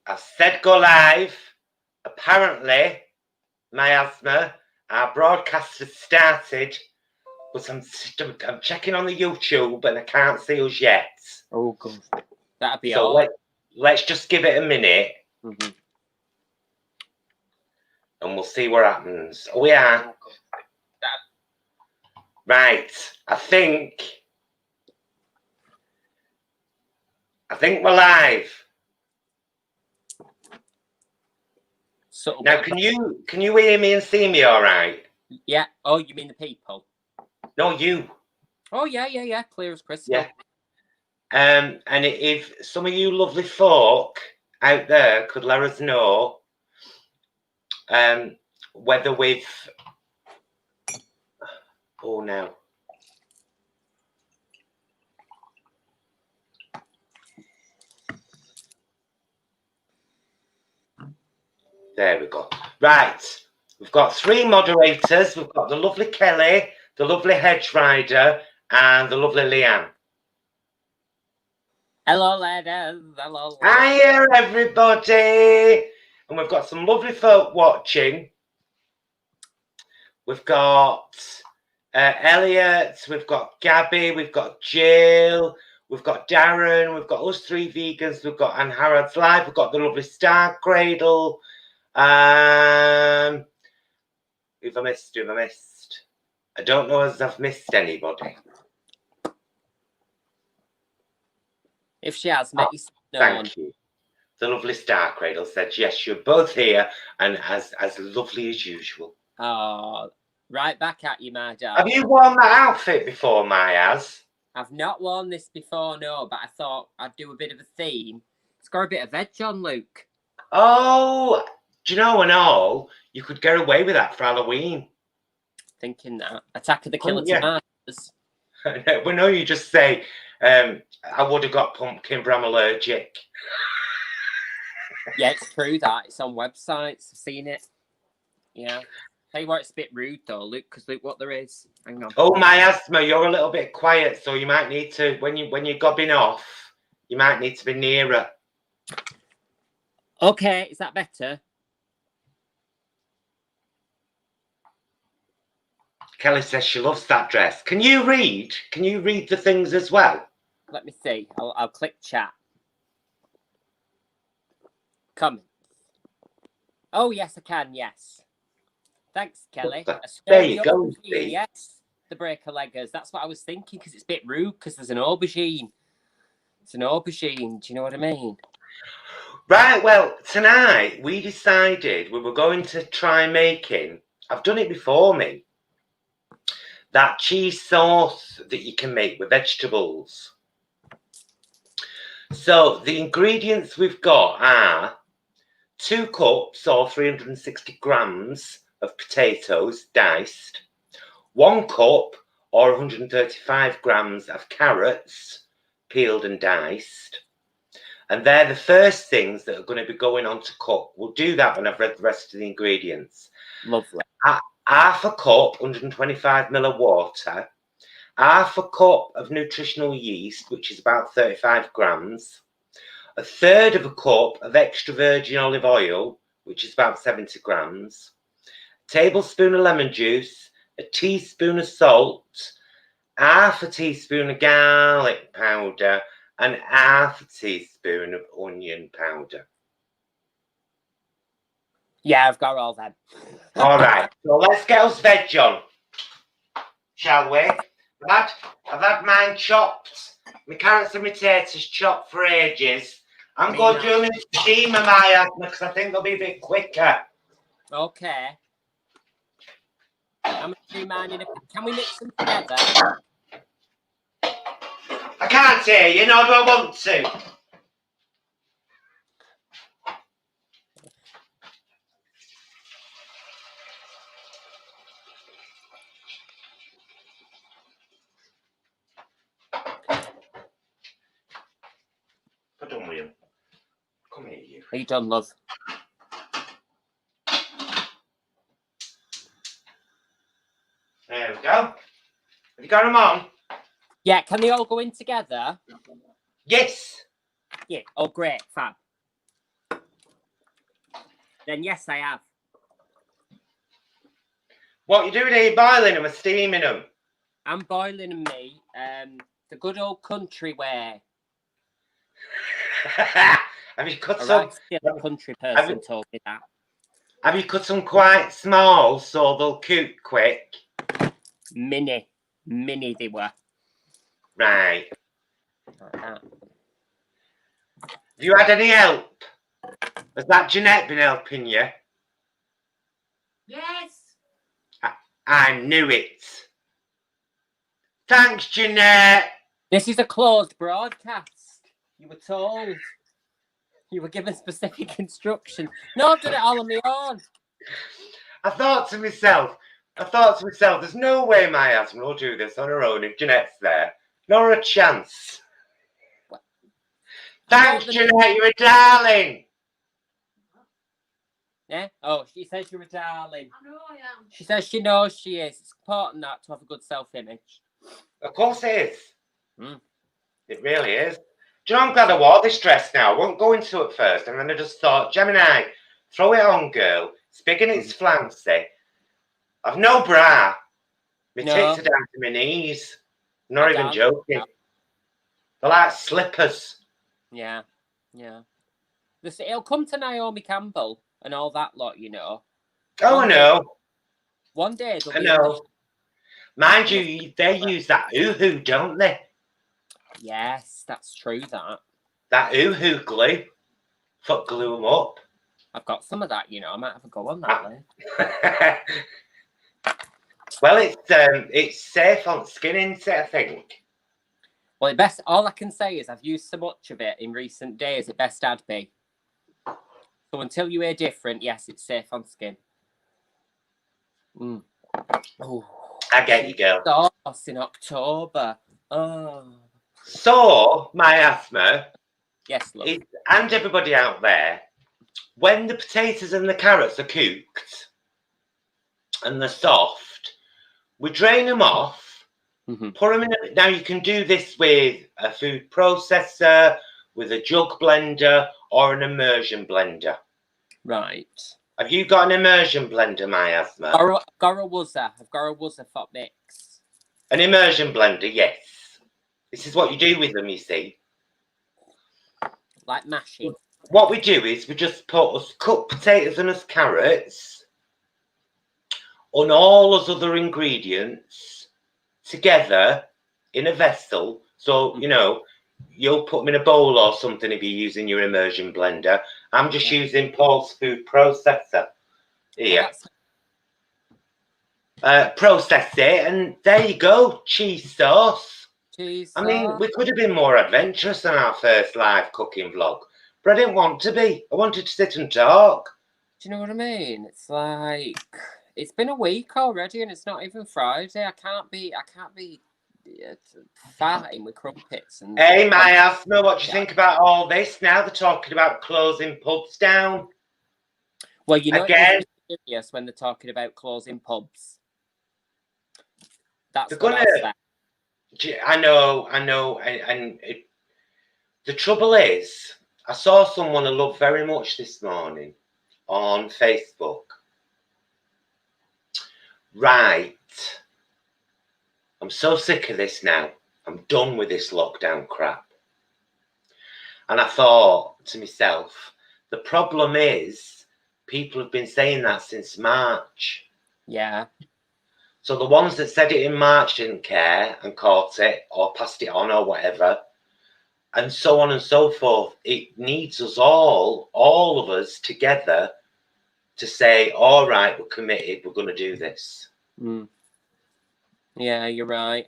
I've said go live. Apparently, miasma, our broadcast has started, but I'm checking on the YouTube and I can't see us yet. Oh, God. That'd be so let's just give it a minute. Mm-hmm. And we'll see what happens. Oh, we are. Right. I think we're live. So now, can you hear me and see me all right? Yeah. Oh, you mean the people? No, you. Oh, yeah. Clear as crystal. Yeah. And if some of you lovely folk out there could let us know whether we've... Oh, no. There we go. Right. We've got 3 moderators. We've got the lovely Kelly, the lovely Hedge Rider, and the lovely Leanne. Hello, ladies. Hello. Hiya, everybody. And we've got some lovely folk watching. We've got Elliot, we've got Gabby, we've got Jill, we've got Darren, we've got us 3 vegans, we've got Anne Harrod's Live, we've got the lovely Star Cradle. Who have I missed? I don't know as I've missed anybody. If she has, met you. Thank you. The lovely Star Cradle said, yes, you're both here and as lovely as usual. Oh, right back at you, my darling. Have you worn that outfit before, Mayaz? I've not worn this before, no, but I thought I'd do a bit of a theme. It's got a bit of veg on, Luke. Oh, do you know and all? You could get away with that for Halloween. Thinking that. Attack of the Killer Tomatoes. Well, no, you just say, I would have got pumpkin, but I'm allergic. Yeah, it's true that. It's on websites. I've seen it. Yeah. Tell you what, it's a bit rude though, Luke, because look what there is. Hang on. Oh, my asthma, you're a little bit quiet, so you might need to, when you're gobbing off, you might need to be nearer. Okay, is that better? Kelly says she loves that dress. Can you read? Can you read the things as well? Let me see. I'll click chat. Come. Oh, yes, I can. Yes. Thanks, Kelly. There you go. Yes, the breaker leggers. That's what I was thinking because it's a bit rude because there's an aubergine. It's an aubergine. Do you know what I mean? Right. Well, tonight we decided we were going to try making. I've done it before me. That cheese sauce that you can make with vegetables. So the ingredients we've got are 2 cups or 360 grams of potatoes diced, 1 cup or 135 grams of carrots peeled and diced. And they're the first things that are going to be going on to cook. We'll do that when I've read the rest of the ingredients. Lovely. Half a cup, 125 ml of water, half a cup of nutritional yeast, which is about 35 grams, a third of a cup of extra virgin olive oil, which is about 70 grams, a tablespoon of lemon juice, a teaspoon of salt, half a teaspoon of garlic powder, and half a teaspoon of onion powder. Yeah, I've got all that. All right, so let's get us veg on, shall we? I've had mine chopped. My carrots and potatoes chopped for ages. I'm going to do them in steamer, Maya, because I think they'll be a bit quicker. Okay. I'm going to do mine in a... Can we mix them together? I can't hear you, nor do I want to. I'm done with you. Come here, you. Are you done, love? There we go. Have you got them on? Yeah, can they all go in together? Yes. Yeah. Oh, great. Fab. then yes, I have. What you doing? Are you boiling them or steaming them? I'm boiling them, me. The good old country way. Have you cut some? Still a country person told me that. Have you cut them quite small so they'll cook quick? Mini they were. Right. Like that. Have you had any help? Has that Jeanette been helping you? Yes. I knew it. Thanks, Jeanette. This is a closed broadcast. You were told. You were given specific instructions. No, I've done it all on my own. I thought to myself, there's no way my husband will do this on her own if Jeanette's there. Not a chance. What? Thanks, Jeanette, you're a darling. Yeah? Oh, she says you're a darling. I know I am. She says she knows she is. It's important that to have a good self-image. Of course it is. Mm. It really is. Do you know, I'm glad I wore this dress now. I won't go into it first. And then I just thought, Gemini, throw it on, girl. It's big and it's flancy. I've no bra. My tits are down to my knees. I'm not even joking. They're like slippers. Yeah. It'll come to Naomi Campbell and all that lot, you know. Oh, I know. One day I know. Mind you, they use that ooh-hoo, don't they? Yes, that's true, That ooh-hoo glue. Fuck, glue them up. I've got some of that, you know. I might have a go on that later. Well, it's safe on skin, isn't it, I think? Well, all I can say is I've used so much of it in recent days, it best had be. So until you hear different, yes, it's safe on skin. Mm. Oh, I get you, girl. Sauce in October. Oh. So, my asthma, Yes, love. and everybody out there, when the potatoes and the carrots are cooked and they're soft, we drain them off, put them in now you can do this with a food processor, with a jug blender, or an immersion blender. Right. Have you got an immersion blender, my asthma? I've got a Wuzzer for mix. An immersion blender, yes. This is what you do with them, you see. Like mashing. What we do is we just put us cut potatoes and us carrots on all those other ingredients together in a vessel. So, you know, you'll put them in a bowl or something if you're using your immersion blender. I'm just using Paul's food processor here. Process it, and there you go, cheese sauce. I mean, we could have been more adventurous than our first live cooking vlog, but I didn't want to be. I wanted to sit and talk. Do you know what I mean? It's like it's been a week already, and it's not even Friday. I can't be farting with crumpets. And hey, my asthma, what do you think about all this? Now they're talking about closing pubs down. Well, you know, again, it's serious when they're talking about closing pubs. That's they're what gonna. I'll say. I know, and the trouble is, I saw someone I love very much this morning on Facebook. Right, I'm so sick of this now. I'm done with this lockdown crap. And I thought to myself, the problem is, people have been saying that since March. Yeah. So the ones that said it in March didn't care and caught it or passed it on or whatever, and so on and so forth. It needs us all of us together to say, all right, we're committed, we're going to do this. Yeah, you're right.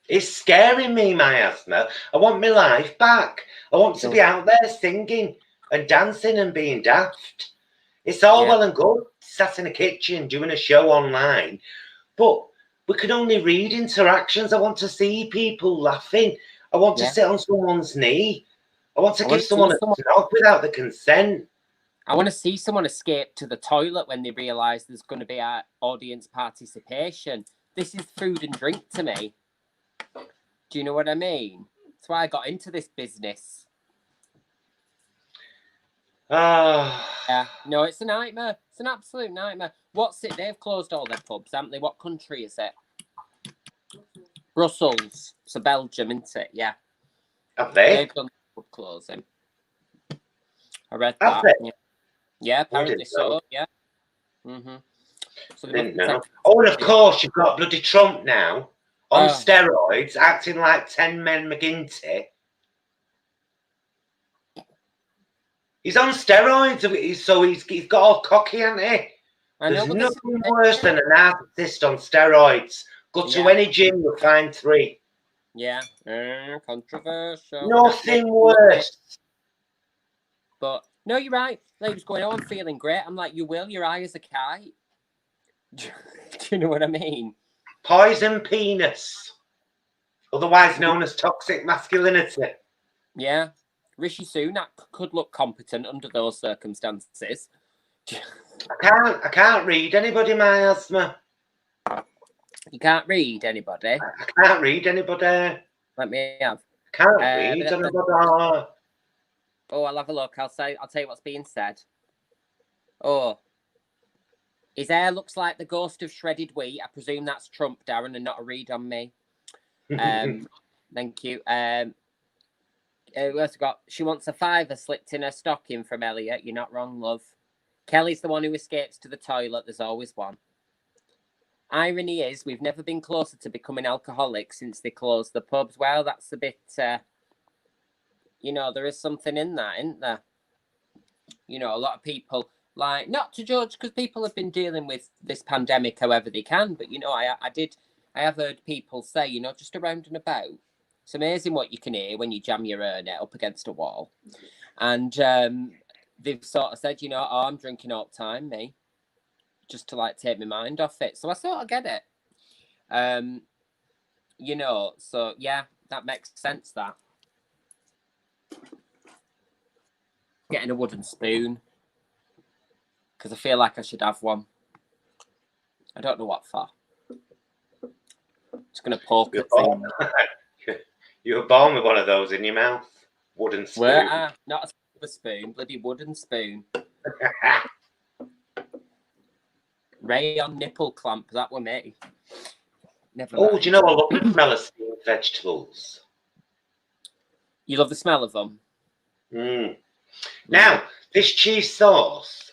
It's scaring me, my asthma. I want my life back. I want to be out there singing and dancing and being daft. It's all well and good, sat in a kitchen doing a show online, but we can only read interactions. I want to see people laughing. I want to sit on someone's knee. I want to give someone a knock without the consent. I want to see someone escape to the toilet when they realise there's going to be audience participation. This is food and drink to me. Do you know what I mean? That's why I got into this business. Ah. Yeah, no, it's a nightmare. It's an absolute nightmare. What's it? They've closed all their pubs, haven't they? What country is it? Brussels. So Belgium, isn't it? Yeah. Have they? They've done pub closing. I read Have that. they? Yeah, apparently didn't so. know. Yeah. Mm-hmm. So they Didn't must know. protect- Oh, and of course, you've got bloody Trump now on steroids, acting like 10 Men McGinty. He's on steroids, so he's got all cocky, hasn't he? There's nothing worse than a narcissist on steroids. Go to any gym, you'll find 3. Yeah, controversial. Nothing worse. But no, you're right. Like, he was going, "Oh, I'm feeling great." I'm like, "You will. You're high as a kite." Do you know what I mean? Poison penis, otherwise known as toxic masculinity. Yeah, Rishi Sunak could look competent under those circumstances. I can't read anybody, Miasma. You can't read anybody. I can't read anybody. Let me have. Can't read anybody. Oh, I'll have a look. I'll tell you what's being said. Oh, his hair looks like the ghost of shredded wheat. I presume that's Trump, Darren, and not a read on me. Thank you. Who else got? She wants a £5 slipped in her stocking from Elliot. You're not wrong, love. Kelly's the one who escapes to the toilet. There's always one. Irony is, we've never been closer to becoming alcoholics since they closed the pubs. Well, that's a bit, you know, there is something in that, isn't there? You know, a lot of people, like, not to judge, because people have been dealing with this pandemic however they can, but, you know, I have heard people say, you know, just around and about, it's amazing what you can hear when you jam your earnet up against a wall. And they've sort of said, you know, "Oh, I'm drinking all the time, me, just to, like, take my mind off it." So I sort of get it. You know, so, yeah, that makes sense, that. Getting a wooden spoon, because I feel like I should have one. I don't know what for. Just going to poke at things. You were born with one of those in your mouth. Wooden spoon. Where? Not a silver spoon, bloody wooden spoon. Rayon nipple clamp, that were me. Never mind. Do you know I love the smell of steamed vegetables? You love the smell of them? Now, this cheese sauce,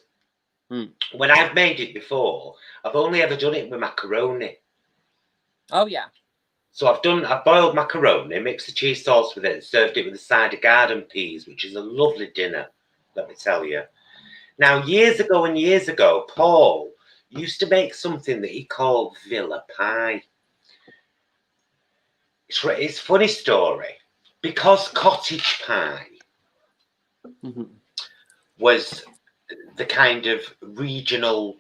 when I've made it before, I've only ever done it with macaroni. Oh, yeah. So I've boiled macaroni, mixed the cheese sauce with it, and served it with a side of garden peas, which is a lovely dinner, let me tell you. Now, years ago, Paul used to make something that he called Villa Pie. It's a funny story, because cottage pie was the kind of regional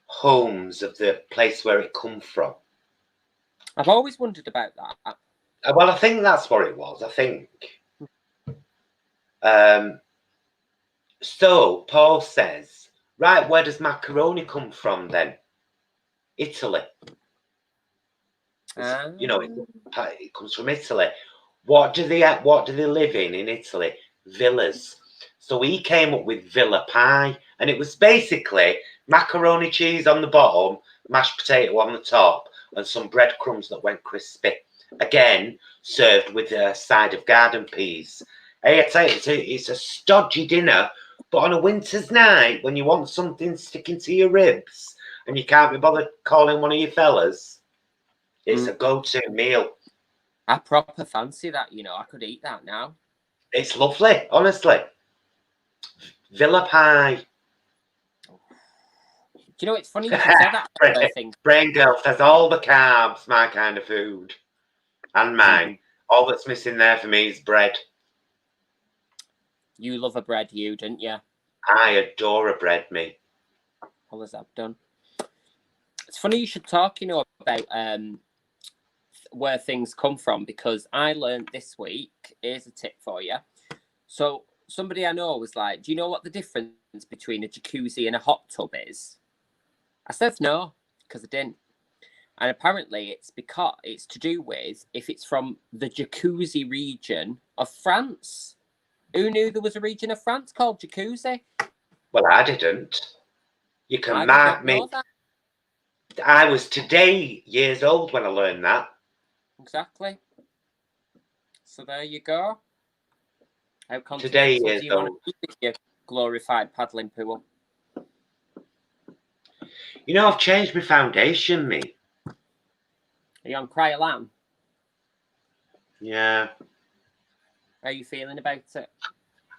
homes of the place where it come from. I've always wondered about that. Well, I think that's what it was. I think. So Paul says, right, where does macaroni come from then? Italy. You know, it comes from Italy. What do they live in Italy? Villas. So he came up with Villa Pie, and it was basically macaroni cheese on the bottom, mashed potato on the top, and some breadcrumbs that went crispy. Again, served with a side of garden peas. Hey, I tell you, it's a stodgy dinner, but on a winter's night, when you want something sticking to your ribs, and you can't be bothered calling one of your fellas, it's a go-to meal. I proper fancy that, you know. I could eat that now. It's lovely, honestly. Villa Pie. Do you know, it's funny you should say that. Braingirl says all the carbs, my kind of food. And mine. All that's missing there for me is bread. You love a bread, you, didn't you? I adore a bread, me. All as I've done. It's funny you should talk, you know, about where things come from, because I learned this week, here's a tip for you. So somebody I know was like, do you know what the difference between a jacuzzi and a hot tub is? I said no, because I didn't. And apparently it's to do with if it's from the jacuzzi region of France. Who knew there was a region of France called Jacuzzi? Well, I didn't. You can I did mark not me. know that. I was today years old when I learned that. Exactly. So there you go. How Today continental years do you want old. to keep your glorified paddling pool? You know, I've changed my foundation, me. Are you on Cryolan? Yeah. How are you feeling about it?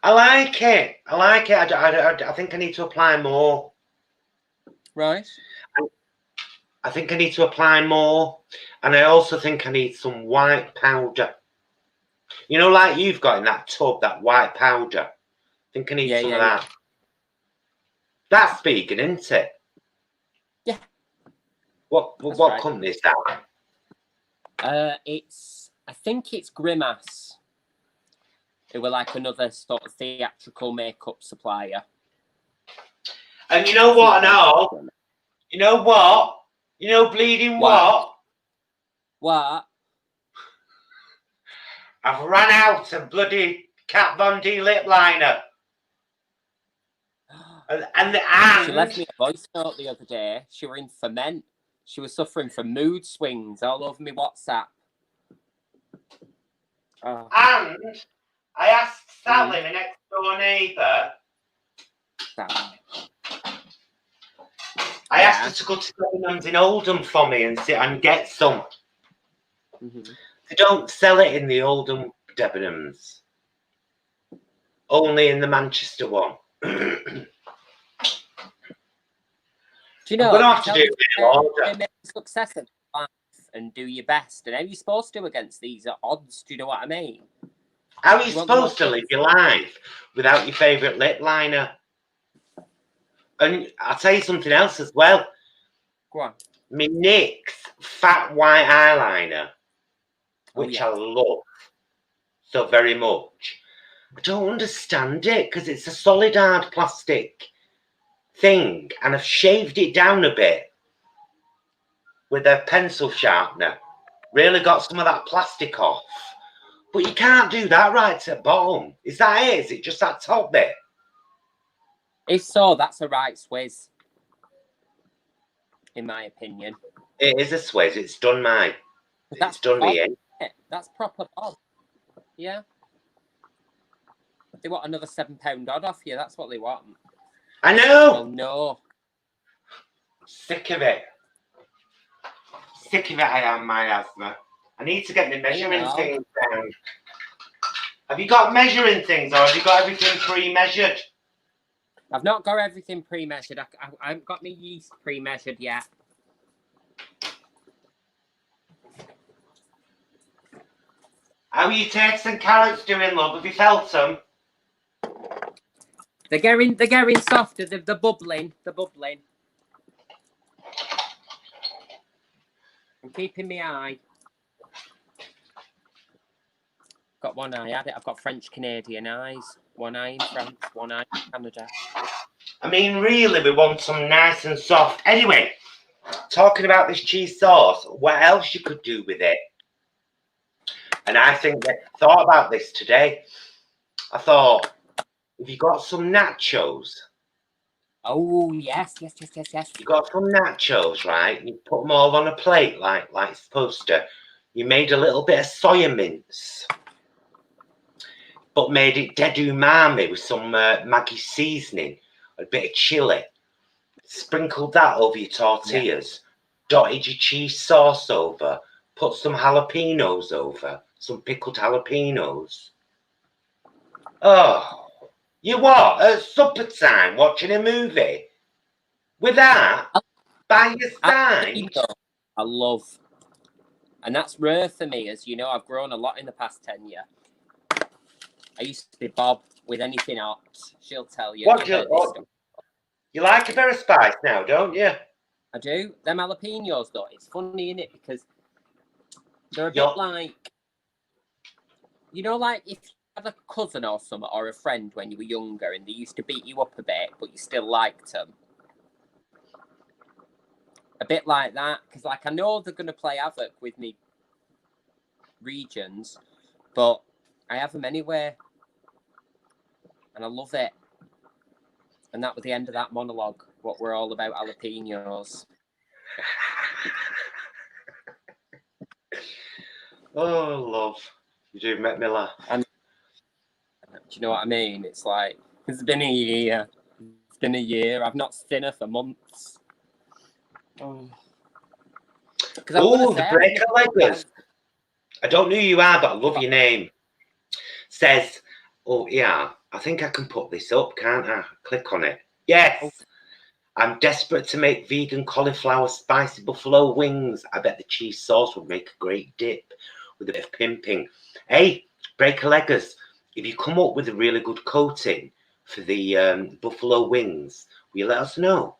I like it. I like it. I think I need to apply more. Right. I think I need to apply more. And I also think I need some white powder. You know, like you've got in that tub, that white powder. I think I need some of that. That's vegan, isn't it? Yeah. What right. company is that? I think it's Grimace. Who were like another sort of theatrical makeup supplier. And you know what I know? You know what? You know bleeding what? What? I've run out of bloody Kat Von D lip liner. And she left me a voice note the other day. She were in ferment. She was suffering from mood swings all over me WhatsApp. Oh. And I asked Sally, my next door neighbour. I asked her to go to Debenhams in Oldham for me and sit and get some. They don't sell it in the Oldham Debenhams. Only in the Manchester one. Do you know? I'm gonna have to do it make success of life and do your best. And how are you supposed to against these odds? Do you know what I mean? How are you supposed to live your life without your favourite lip liner? And I'll tell you something else as well. Go on. My NYX fat white eyeliner, which I love so very much. I don't understand it because it's a solid hard plastic thing, and I've shaved it down a bit with a pencil sharpener. Really got some of that plastic off. But you can't do that right to the bottom. Is that it? Is it just that top bit? If so, that's a right swizz. In my opinion. It is a swizz. It's done my... It's done me in. That's proper odd. Yeah. They want another £7 odd off you. That's what they want. I know. Oh, no. Sick of it. Sick of it, I am, my asthma. I need to get the measuring things down. Have you got measuring things, or have you got everything pre-measured? I've not got everything pre-measured. I haven't got my yeast pre-measured yet. How are your turks and carrots doing, love? Have you felt them? They're getting softer. They're bubbling. They're bubbling. I'm keeping my eye. Got one eye at it. I've got French Canadian eyes. One eye in France, one eye in Canada. I mean, really, we want some nice and soft. Anyway, talking about this cheese sauce, what else you could do with it? And I think that I thought about this today. I thought, if you got some nachos. Oh, yes. You got some nachos, right? And you put them all on a plate like it's supposed to. You made a little bit of soya mince, but made it dead umami with some Maggi seasoning, a bit of chili. Sprinkled that over your tortillas. Dotted your cheese sauce over. Put some jalapenos over. Some pickled jalapenos. Oh, you what? At supper time watching a movie? With that? By your side? I love. And that's rare for me, as you know, I've grown a lot in the past 10 years. I used to be Bob with anything hot. She'll tell you. You like a bit of spice now, don't you? I do. Them jalapenos, though, it's funny, innit? Because they're a bit like... You know, like if you had a cousin or something, or a friend when you were younger, and they used to beat you up a bit, but you still liked them. A bit like that, because like I know they're going to play havoc with me regions, but I have them anyway. and I love it. And that was the end of that monologue. What we're all about jalapenos. Oh, love. You do make me laugh. And do you know what I mean? It's like, it's been a year. It's been a year. I've not seen her for months. Oh, the Breaker Leggers. I don't know who you are, but I love your name. Says, oh, yeah, I think I can put this up, can't I? Click on it. Yes. Oh. I'm desperate to make vegan cauliflower spicy buffalo wings. I bet the cheese sauce would make a great dip with a bit of pimping. Hey, Breaker Leggers, if you come up with a really good coating for the buffalo wings, will you let us know?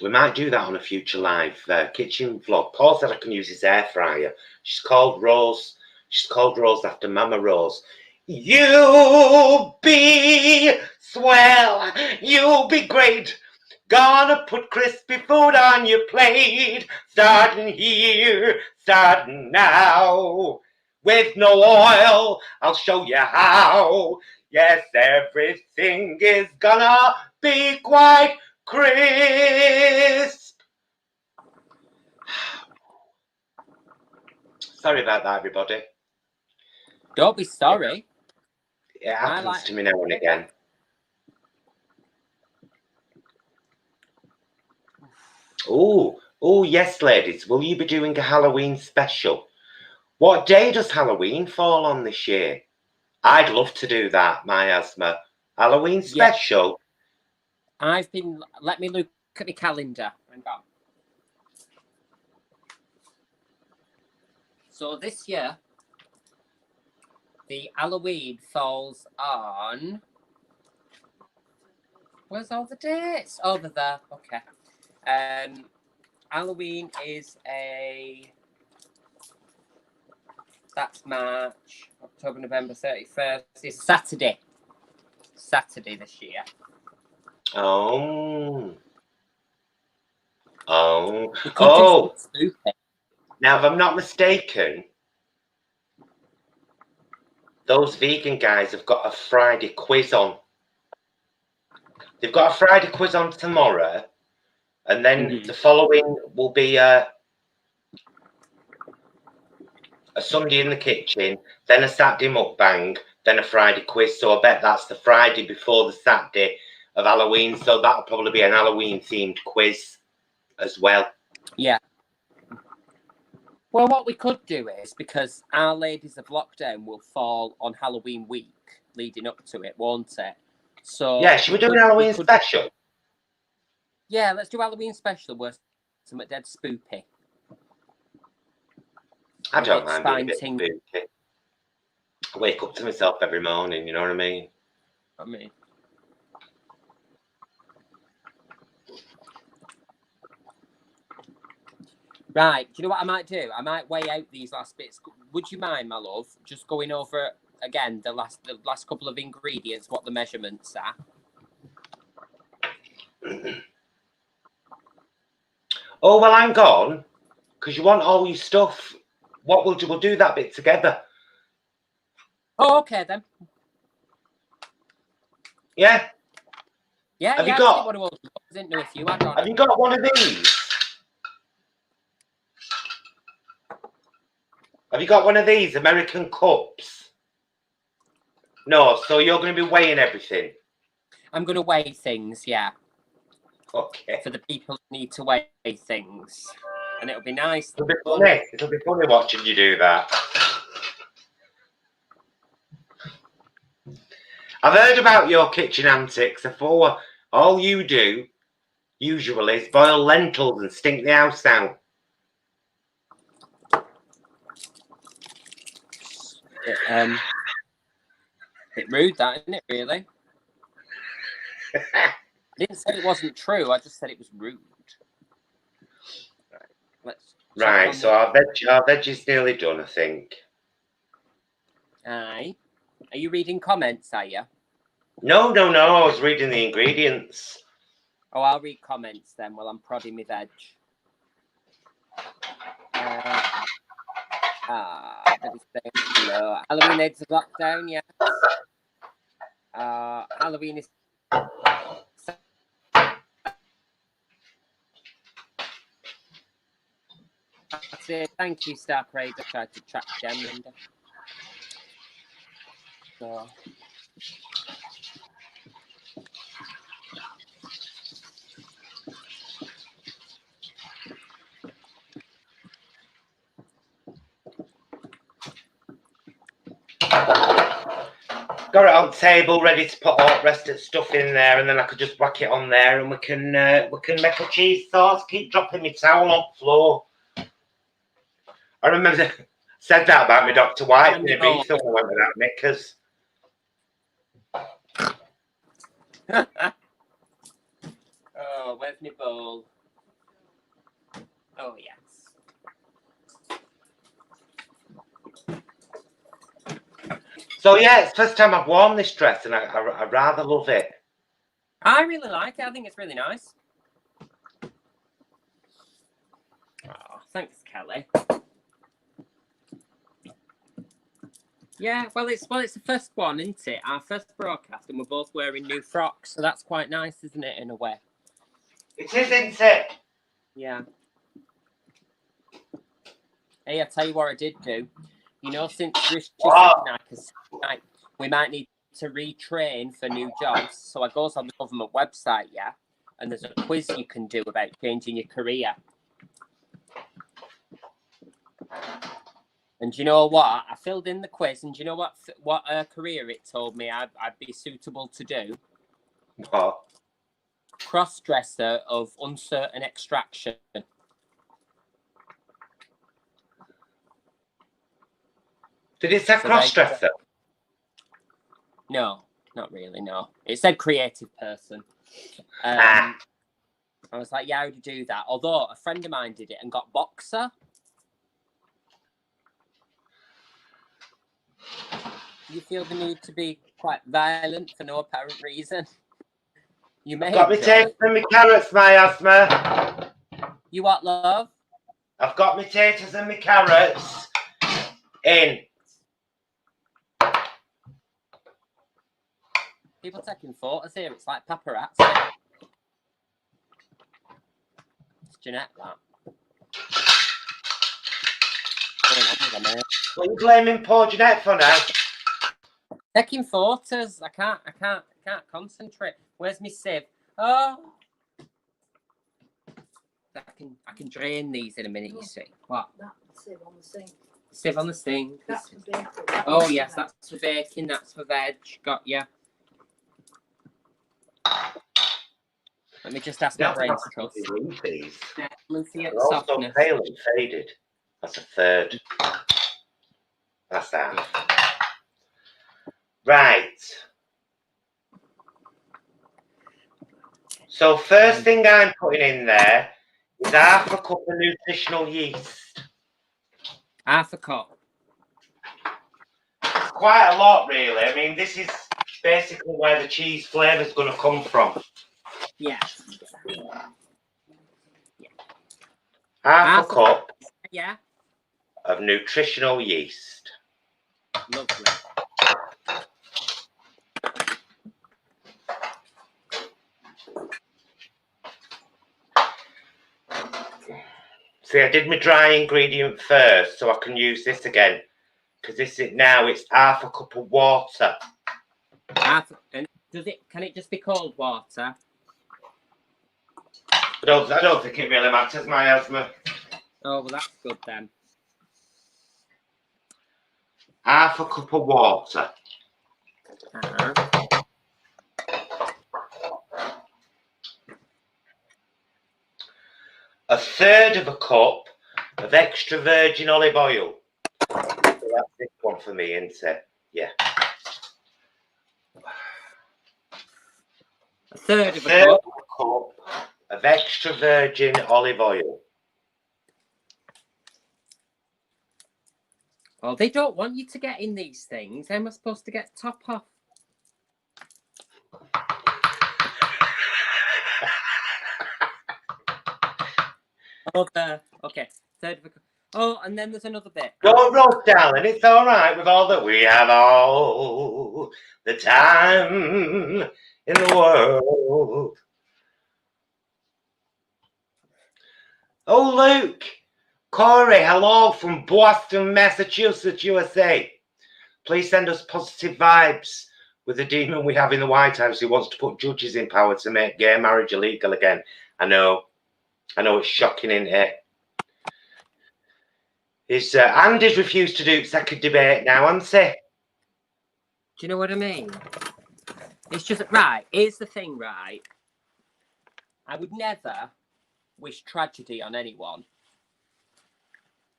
We might do that on a future live kitchen vlog. Paul said I can use his air fryer. She's called Rose. She's called Rose after Mama Rose. You'll be swell. You'll be great. Gonna put crispy food on your plate. Starting here, starting now. With no oil, I'll show you how. Yes, everything is gonna be quite crisp. Sorry about that, everybody. Don't be sorry. It happens to me now and again. Oh, yes, ladies. Will you be doing a Halloween special? What day does Halloween fall on this year? I'd love to do that, Miasma. Halloween special. Let me look at my calendar. Hang on. So this year, the Halloween falls on... Where's all the dates? Over there. Okay. Halloween is that's March, October, November 31st. It's Saturday. Saturday this year. Oh. Now, if I'm not mistaken, those vegan guys have got a Friday quiz on. They've got a Friday quiz on tomorrow, and then the following will be a Sunday in the kitchen, then a Saturday mukbang, then a Friday quiz. So I bet that's the Friday before the Saturday of Halloween. So that'll probably be an Halloween-themed quiz as well. Yeah. Well, what we could do is, because Our Ladies of Lockdown will fall on Halloween week leading up to it, won't it? So yeah, should we do an Halloween special? Yeah, let's do Halloween special with something dead spoopy. I don't mind being a bit spooky. I wake up to myself every morning, you know what I mean? Right, do you know what I might do? I might weigh out these last bits. Would you mind, my love, just going over again the last couple of ingredients, what the measurements are? Oh, well, hang on, because you want all your stuff. What we'll do that bit together. Oh, okay then. Yeah. Yeah. Have you got one of these? Have you got one of these American cups? No, so you're going to be weighing everything. I'm going to weigh things, yeah. Okay. For the people who need to weigh things. And it'll be nice. It'll be funny watching you do that. I've heard about your kitchen antics. I thought all you do usually is boil lentils and stink the house out. Bit rude, that, isn't it, really? I didn't say it wasn't true, I just said it was rude. Right, so our veg is nearly done, I think. Aye. Are you reading comments, are you? No, I was reading the ingredients. Oh, I'll read comments then while I'm prodding my veg. Halloween Aids of Lockdown, yeah. Halloween is. That's it. Thank you, Star Craig. I tried to track Gem. So. Got it on table, ready to put all the rest of the stuff in there, and then I could just whack it on there, and we can make a cheese sauce. Keep dropping my towel on the floor. I remember said that about me Dr. White in Ibiza when I went without knickers. Oh, where's my bowl? Oh yes. So yeah, it's the first time I've worn this dress, and I rather love it. I really like it. I think it's really nice. Oh, thanks, Kelly. Yeah, well, it's the first one, isn't it? Our first broadcast, and we're both wearing new frocks, so that's quite nice, isn't it? In a way. It is, isn't it? Yeah. Hey, I tell you what I did do. You know, since Rishi Sunak has said we might need to retrain for new jobs, so I goes on the government website, yeah, and there's a quiz you can do about changing your career. And do you know what? I filled in the quiz, and do you know what career it told me I'd be suitable to do? What? Cross-dresser of uncertain extraction. Did it say cross-dresser? No, not really, no. It said creative person. I was like, yeah, how do you do that? Although a friend of mine did it and got boxer. You feel the need to be quite violent for no apparent reason? You may. Got me taters and me carrots, miasma. You what, love? I've got me taters and me carrots in. People taking photos here. It's like paparazzi. It's Jeanette, that. What are you blaming poor Jeanette for now? Taking photos. I can't concentrate. Where's my sieve? Oh, I can drain these in a minute. You see what? That sieve on the sink. Sieve on the sink. That's for baking. Oh yes, that's for baking. That's for veg. Got ya. Let me just ask my brain to trust. They're all so pale and faded. That's a third. That's that. Right. So first thing I'm putting in there is half a cup of nutritional yeast. Half a cup. It's quite a lot, really. I mean, this is basically where the cheese flavour is going to come from. Yeah. Half a cup of nutritional yeast. Lovely. See, I did my dry ingredient first, so I can use this again. Because this is now it's half a cup of water. And can it just be cold water? I don't think it really matters, miasma. Oh, well, that's good then. Half a cup of water. A third of a cup of extra virgin olive oil. So that's this one for me, isn't it? Yeah. A third of a cup of extra virgin olive oil. Oh, they don't want you to get in these things. How am I supposed to get top off? Okay. Third of a cup. Oh, and then there's another bit. Don't rush, darling. It's all right with all that we have all. all the time in the world. Oh, Luke. Corey, hello from Boston, Massachusetts, USA. Please send us positive vibes with the demon we have in the White House who wants to put judges in power to make gay marriage illegal again. I know it's shocking, isn't it? Andy's refused to do second debate now, hasn't he? Do you know what I mean? It's just, right, here's the thing, right? I would never wish tragedy on anyone,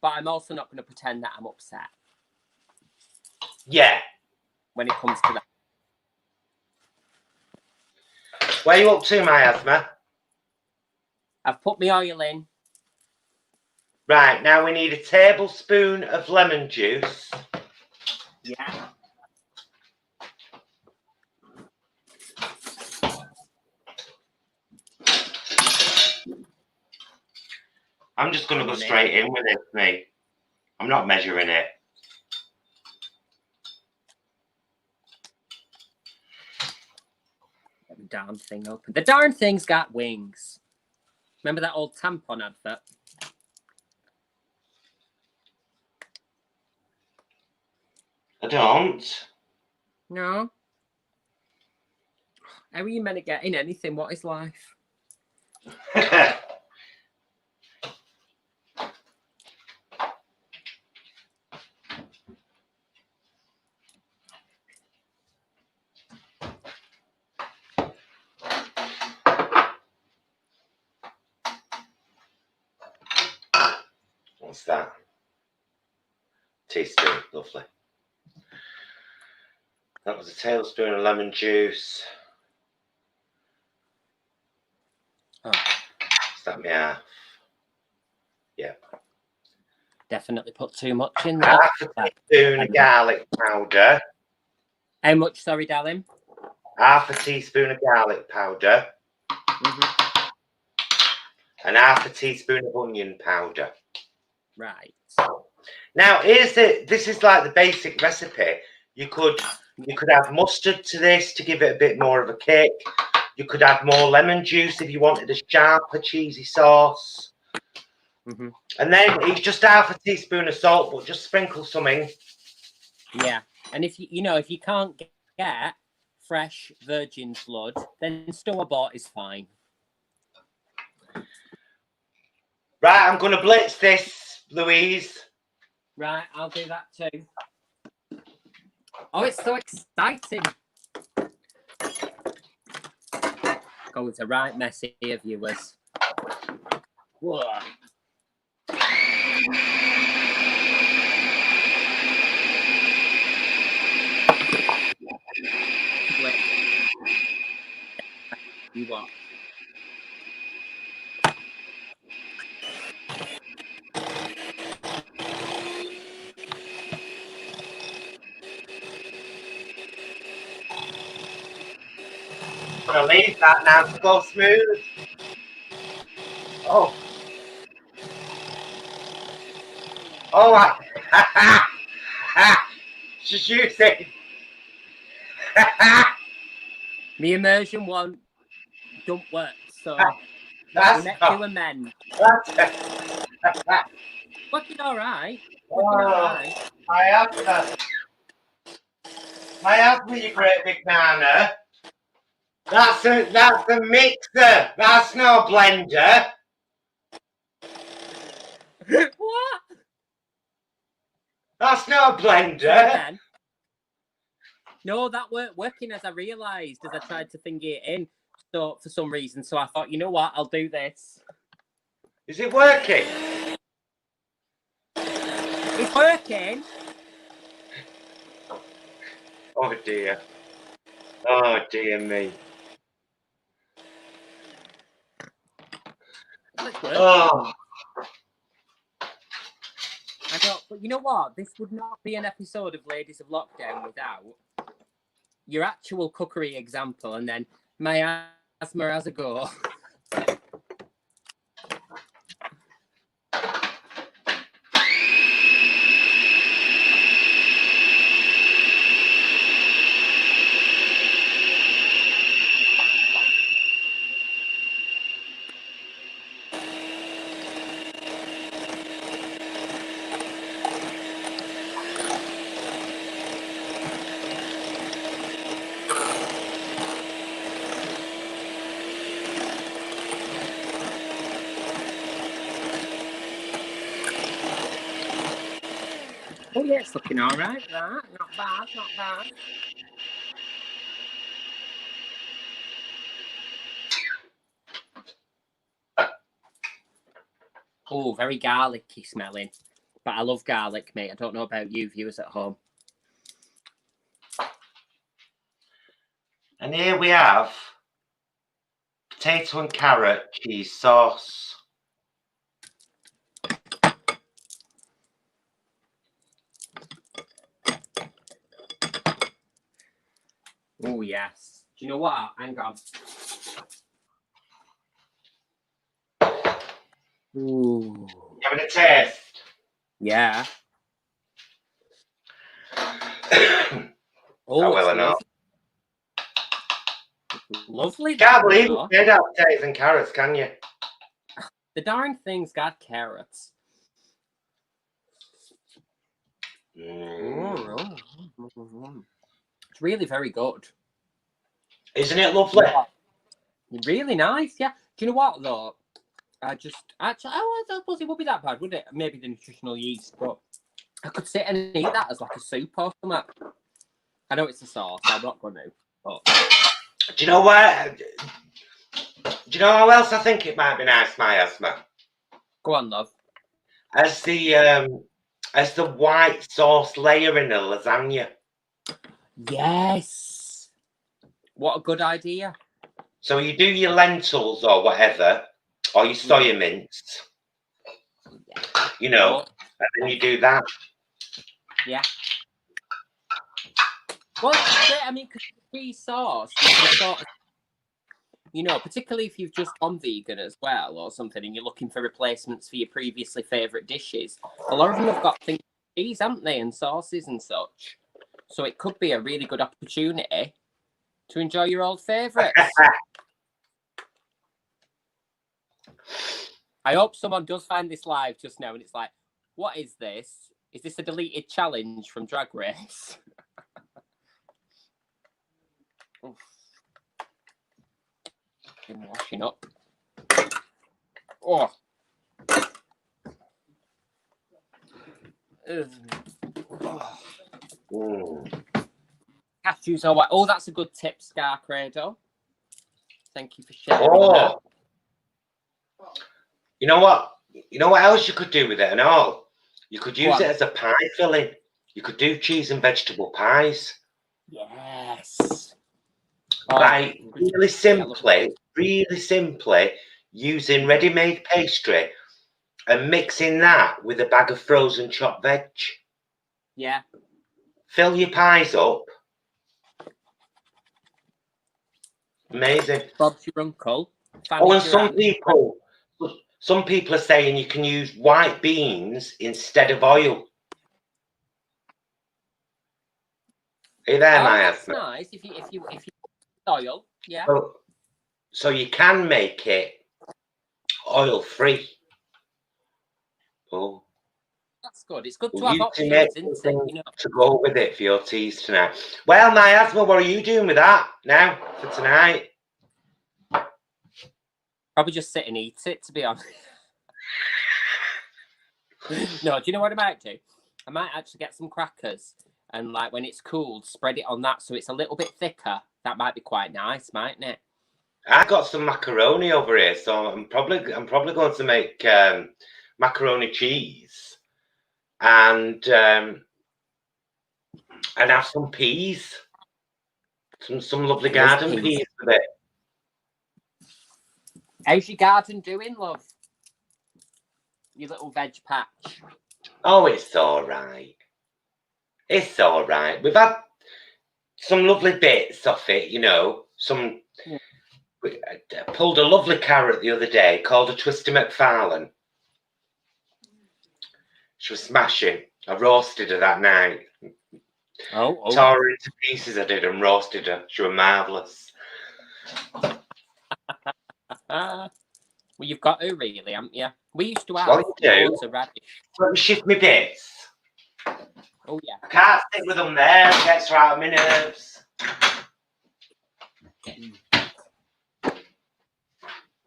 but I'm also not going to pretend that I'm upset. Yeah. When it comes to that. Where are you up to, Miasma? I've put my oil in. Right, now we need a tablespoon of lemon juice. Yeah. I'm just going to go straight in with it, mate. I'm not measuring it. The darn thing open. The darn thing's got wings. Remember that old tampon advert? I don't. No. How are you meant to get in anything? What is life? What's that? Teaspoon, lovely. That was a tablespoon of lemon juice. Oh. Is that me half? Yeah. Definitely put too much in there. Half a teaspoon of garlic powder. How much, sorry, darling? Half a teaspoon of garlic powder. Mm-hmm. And half a teaspoon of onion powder. Right. Now, this is like the basic recipe. You could add mustard to this to give it a bit more of a kick. You could add more lemon juice if you wanted a sharper, cheesy sauce. Mm-hmm. And then it's just half a teaspoon of salt, but just sprinkle some in. Yeah. And if if you can't get fresh virgin blood, then store-bought is fine. Right, I'm going to blitz this, Louise. Right, I'll do that too. Oh, it's so exciting. Going to right mess here, viewers. Whoa. You what? I'm going to leave that now to go smooth. Oh. Oh, just using. My immersion one don't work, so That's we met not, two amend. that's Working all right. Working all right. I have me, you great big nana. That's a mixer. That's no blender. What? That's no blender. Then? No, that weren't working as I realised as I tried to finger it in. So for some reason, so I thought, you know what, I'll do this. Is it working? It's working. Oh dear. Oh dear me. It's working. Oh. I don't, but you know what? This would not be an episode of Ladies of Lockdown without your actual cookery example and then my asthma has a go. Oh yeah, it's looking all right. That not bad, not bad. Oh, very garlicky smelling. But I love garlic, mate. I don't know about you viewers at home. And here we have potato and carrot cheese sauce. Oh yes. Do you know what? Hang on. Ooh. Having a taste? Yeah. Oh, well enough. Lovely. Can't believe you made out potatoes and carrots, can you? The darn thing's got carrots. Mm. It's really very good. Isn't it lovely? Really nice, yeah. Do you know what though? I suppose it would be that bad, would it? Maybe the nutritional yeast, but I could sit and eat that as like a soup or something. I know it's a sauce, I'm not going to. But... Do you know what? Do you know how else I think it might be nice, miasma? Go on, love. As the white sauce layer in a lasagna. Yes. What a good idea. So you do your lentils or whatever, or your soya mince, you know, and then you do that. Yeah. Well, I mean, because cheese sauce, you can sort of, you know, particularly if you've just gone vegan as well or something and you're looking for replacements for your previously favourite dishes, a lot of them have got things like cheese, haven't they, and sauces and such. So it could be a really good opportunity to enjoy your old favourites. I hope someone does find this live just now and it's like, what is this? Is this a deleted challenge from Drag Race? Been washing up. Oh. Cashews are white. Oh, that's a good tip, Scar Credo. Thank you for sharing that. You know what? You know what else you could do with it and all? You could use it as a pie filling. You could do cheese and vegetable pies. Yes. Like really simply using ready-made pastry and mixing that with a bag of frozen chopped veg. Yeah. Fill your pies up. Amazing. Bob's your uncle. Oh, and some people are saying you can use white beans instead of oil. Are you there, Maya? That's nice. If you oil, yeah. So you can make it oil free. Oh, that's good. It's good to have options, isn't it? You know, to go with it for your teas tonight. Well, Miasma, what are you doing with that now for tonight? Probably just sit and eat it, to be honest. No, do you know what I might do? I might actually get some crackers and, like, when it's cooled, spread it on that so it's a little bit thicker. That might be quite nice, mightn't it? I got some macaroni over here, so I'm probably going to make macaroni cheese and have some peas, some lovely garden peas with it. How's your garden doing, love? Your little veg patch. Oh, it's all right. It's all right. We've had some lovely bits off it, you know. We pulled a lovely carrot the other day called a Twisty McFarlane. She was smashing. I roasted her that night. Oh. Tore her into pieces, I did, and roasted her. She was marvellous. Well, you've got her, really, haven't you? We used to have loads of radish. Let me shift my bits. Oh, yeah. I can't sit with them there. It gets right on my nerves.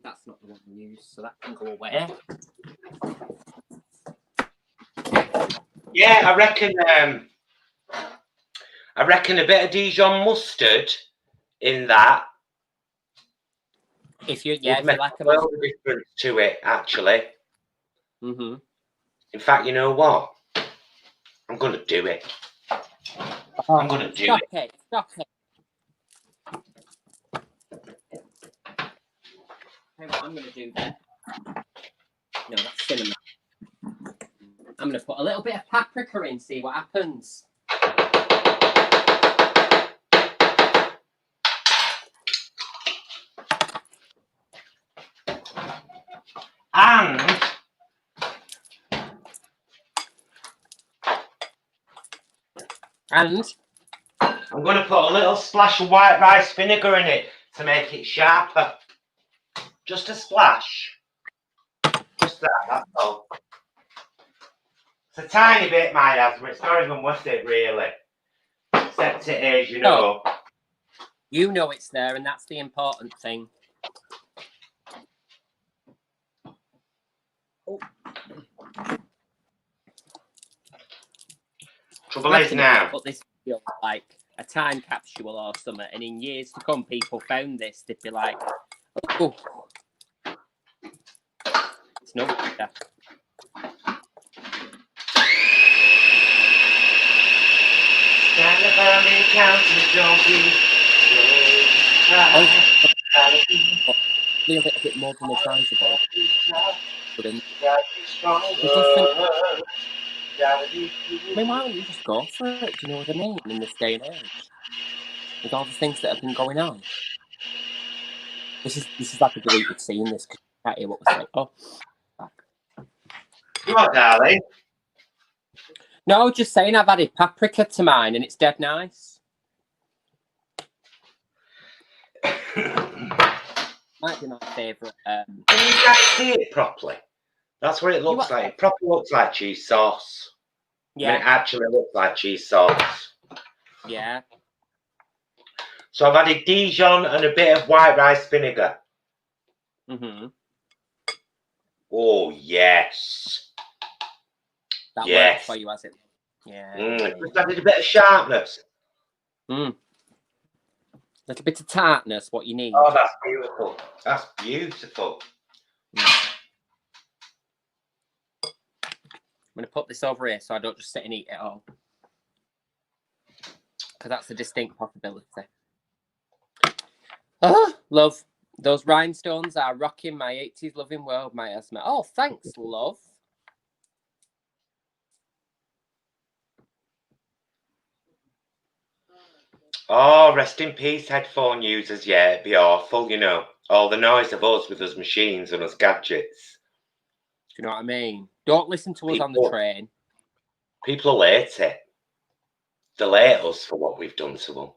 That's not the one we use, so that can go away. Yeah, I reckon a bit of Dijon mustard in that If you would make like a world of difference to it, actually. Mm-hmm. In fact, you know what? I'm going to do it. I'm going to do Stop it. it. Stop it. Hey, what I'm going to do then? No, that's cinnamon. I'm going to put a little bit of paprika in, see what happens. And I'm going to put a little splash of white rice vinegar in it to make it sharper. Just a splash. Just that, that's all. It's a tiny bit, my asthma. It's not even worth it, really. Except it is, you know. Oh, you know it's there, and that's the important thing. Oh. Trouble is now. But this feels like a time capsule or something, and in years to come, people found this, they'd be like, "Oh, it's no better." Stand up on the counter, don't be Feel it a bit more than advisable. But then I mean, why don't you just go for it? Do you know what I mean? In this day and age, with all the things that have been going on, this is like a deleted scene. This because you can't hear what we're saying. Oh, You are, darling. no, just saying. I've added paprika to mine, and it's dead nice. Might be my favourite. Can you guys see it properly? That's what it looks like. It properly looks like cheese sauce. Yeah. I mean, it actually looks like cheese sauce. Yeah. So I've added Dijon and a bit of white rice vinegar. Mm-hmm. Oh, yes. That works for you, has it? Yeah. Just added a bit of sharpness. Little bit of tartness, what you need. Oh, that's beautiful. That's beautiful. I'm going to put this over here so I don't just sit and eat it all. Because that's a distinct possibility. Oh, love. Those rhinestones are rocking my 80s loving world, my asthma. Oh, thanks, love. Oh, rest in peace, headphone users. Yeah, it'd be awful, you know. All the noise of us with us machines and us gadgets. Do you know what I mean? Don't listen to us on the train. People hate it. They'll hate us for what we've done to them.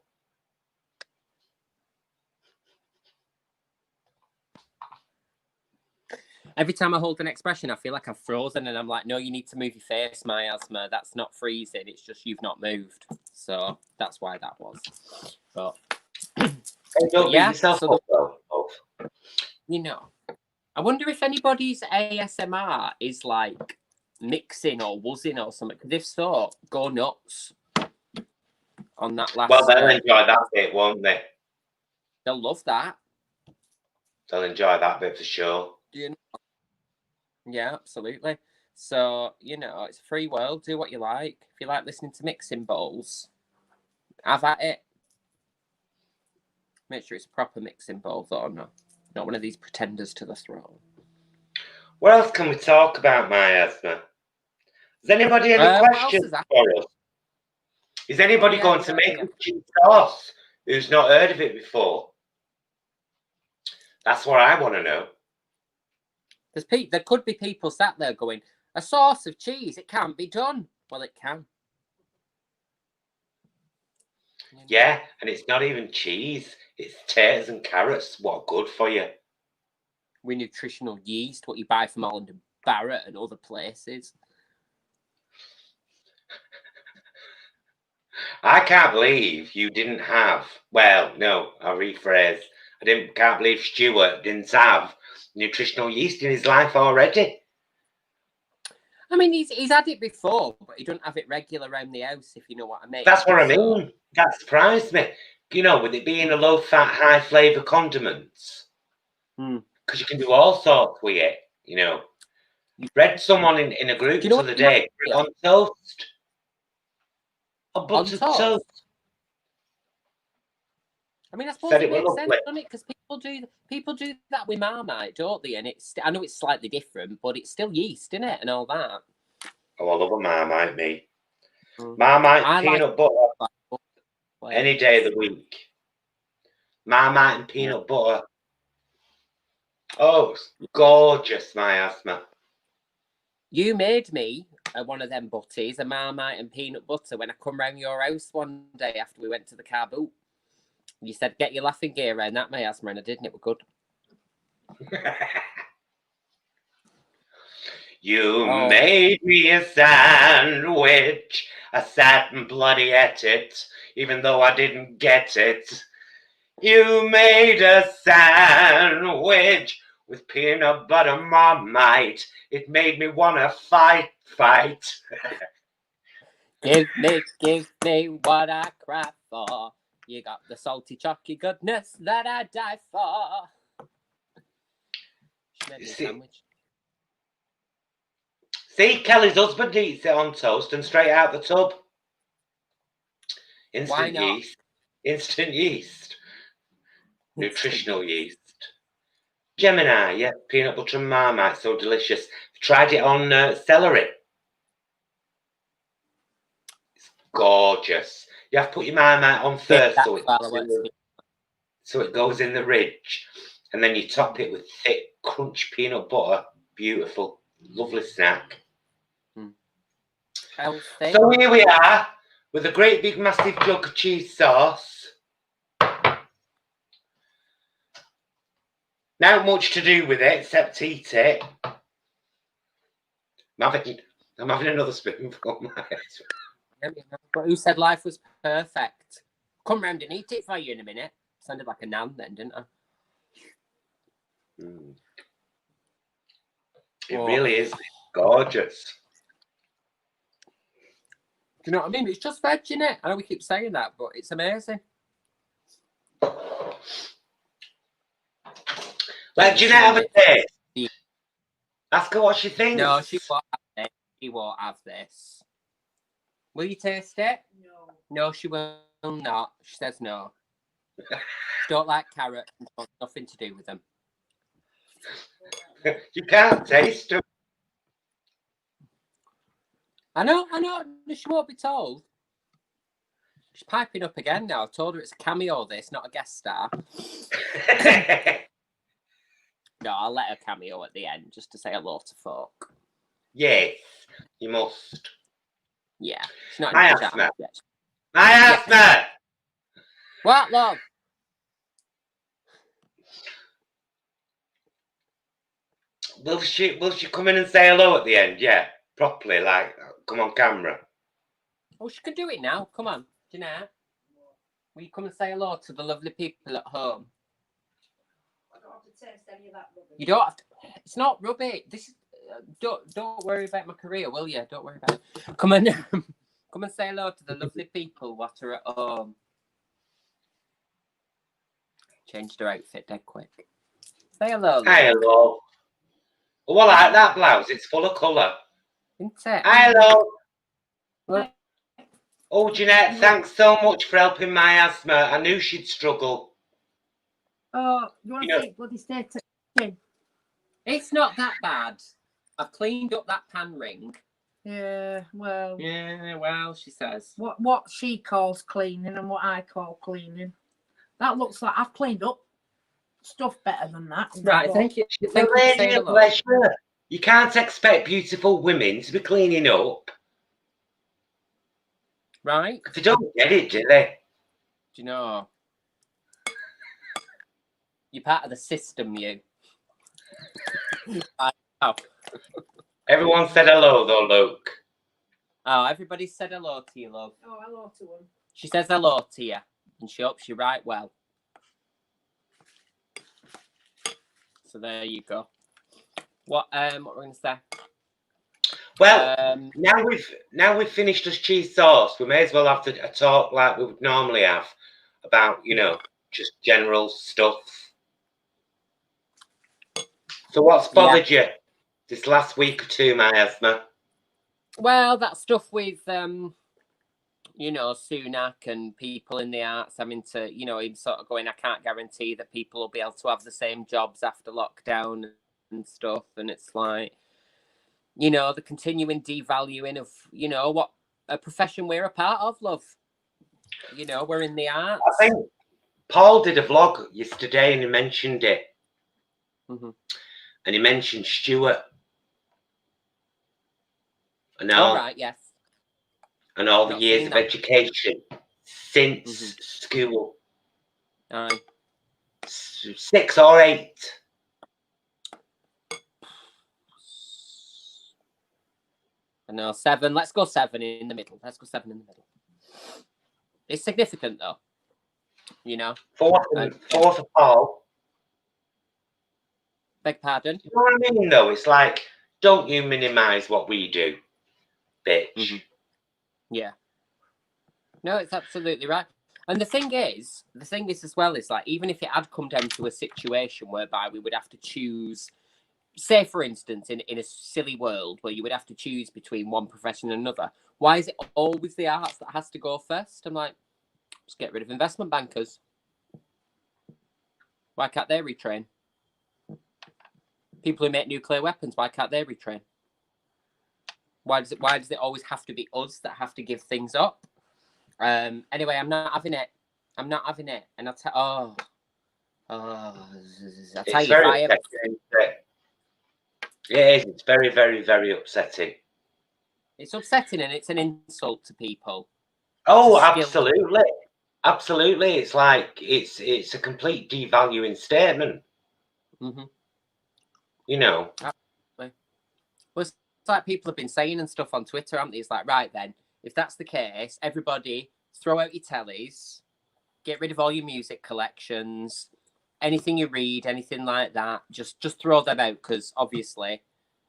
Every time I hold an expression, I feel like I've frozen, and I'm like, no, you need to move your face, my asthma. That's not freezing. It's just you've not moved. So that's why that was. But yeah, so you know, I wonder if anybody's ASMR is like mixing or wuzzing or something. Because if so, go nuts on that last. Well, they'll enjoy that bit, won't they? They'll love that. They'll enjoy that bit for sure. You know? Yeah, absolutely. So, you know, it's a free world. Do what you like. If you like listening to mixing bowls, have at it. Make sure it's a proper mixing bowl, though, not one of these pretenders to the throne. What else can we talk about, my asthma? Has anybody any questions for us? Is anybody going to make cheese sauce who's not heard of it before? That's what I want to know. There could be people sat there going, a sauce of cheese, it can't be done. Well, it can. Yeah, and it's not even cheese. It's taters and carrots. What good for you? With nutritional yeast, what you buy from Holland and Barrett and other places. I can't believe you didn't have. Well, no, I'll rephrase. Can't believe Stuart didn't have nutritional yeast in his life already. I mean, he's had it before, but he doesn't have it regular around the house, if you know what I mean. That's what I mean. That surprised me. You know, with it being a low-fat, high-flavour condiments. Because you can do all sorts with it, you know. Read someone in a group the other day, on toast. On buttered toast. I mean, I suppose it makes sense, doesn't it? Because people do that with Marmite, don't they? And I know it's slightly different, but it's still yeast, isn't it? And all that. Oh, I love a Marmite, me. Marmite, peanut butter. Any day of the week. Marmite and peanut butter. Oh, it's gorgeous, miasma. You made me one of them butties, a Marmite and peanut butter, when I come round your house one day after we went to the car boot. You said, get your laughing gear around that miasma, and I did, and it was good. You made me a sandwich. I sat and bloody ate it, even though I didn't get it. You made a sandwich with peanut butter Marmite. It made me want to fight. Give me what I cry for. You got the salty, chalky goodness that I die for. She made me a sandwich. See, Kelly's husband eats it on toast and straight out the tub. Instant yeast. Nutritional yeast. Gemini, yeah, peanut butter and Marmite, so delicious. Tried it on celery. It's gorgeous. You have to put your Marmite on first so it goes in the ridge. And then you top it with thick, crunch peanut butter. Beautiful. Lovely snack. So here we are with a great big massive jug of cheese sauce. Not much to do with it except eat it. I'm having another spoonful. But who said life was perfect? Come round and eat it for you in a minute. Sounded like a nan then, didn't I? It really is gorgeous. Do you know what I mean? It's just veg, isn't it? I know we keep saying that, but it's amazing. Like, do you not have a taste? Yeah. Ask her what she thinks. No, she won't have this. She won't have this. Will you taste it? No. No, she will not. She says no. She don't like carrots and wants nothing to do with them. You can't taste them. I know. She won't be told. She's piping up again now. I've told her it's a cameo, this, not a guest star. No, I'll let her cameo at the end just to say hello to folk. Yes, you must. Yeah. She's not my asthma. My asthma! What, love? Will she come in and say hello at the end? Yeah, properly, like, come on camera. Oh, she can do it now. Come on, do you know? Will you come and say hello to the lovely people at home? I don't have to taste any of that rubbish. You don't have to. It's not rubbish. This is. Don't worry about my career, will you? Don't worry about it. Come and say hello to the lovely people what are at home. Changed her outfit dead quick. Say hello. Hi, hello. Oh, I like that blouse. It's full of colour. Isn't it? Hi, hello. Well, oh, Jeanette, thanks so much for helping my asthma. I knew she'd struggle. Oh, you want to see bloody state? It's not that bad. I've cleaned up that pan ring. Yeah, well. Yeah, well, she says. What she calls cleaning and what I call cleaning. That looks like I've cleaned up stuff better than that. Right, thank you. Thank you. You can't expect beautiful women to be cleaning up. Right? They don't get it, do they? Do you know? You're part of the system, you. Oh. Everyone said hello, though, Luke. Oh, everybody said hello to you, love. Oh, hello to him. She says hello to you, and she hopes you're right well. So there you go. What we're going to say? Well, now we've finished this cheese sauce. We may as well have a talk like we would normally have about, you know, just general stuff. So what's bothered you this last week or two, Miasma? Well, that stuff with you know, Sunak and people in the arts having to, you know, him sort of going, I can't guarantee that people will be able to have the same jobs after lockdown and stuff. And it's like, you know, the continuing devaluing of, you know, what a profession we're a part of, love. You know, we're in the arts. I think Paul did a vlog yesterday and he mentioned it. Mm-hmm. And he mentioned Stuart. And all right, yes. And all the years of education since school. Aye. 6 or 8. I know, 7. Let's go 7 in the middle. Let's go 7 in the middle. It's significant, though. You know? 4 for Paul. Beg pardon? You know what I mean, though? It's like, don't you minimise what we do, bitch. Mm-hmm. Yeah. No, it's absolutely right. And the thing is as well, is like, even if it had come down to a situation whereby we would have to choose, say, for instance, in a silly world where you would have to choose between one profession and another, why is it always the arts that has to go first? I'm like, just get rid of investment bankers. Why can't they retrain? People who make nuclear weapons, why can't they retrain? Why does it always have to be us that have to give things up? Anyway, I'm not having it. And I'll tell you, if I ever... It is. It's very, very, very upsetting. It's upsetting and it's an insult to people. Oh, absolutely. Absolutely. It's like, it's a complete devaluing statement. Mm-hmm. You know. Absolutely. Well, it's like people have been saying and stuff on Twitter, haven't they? It's like, right then, if that's the case, everybody throw out your tellies, get rid of all your music collections, anything you read, anything like that, just throw them out, because obviously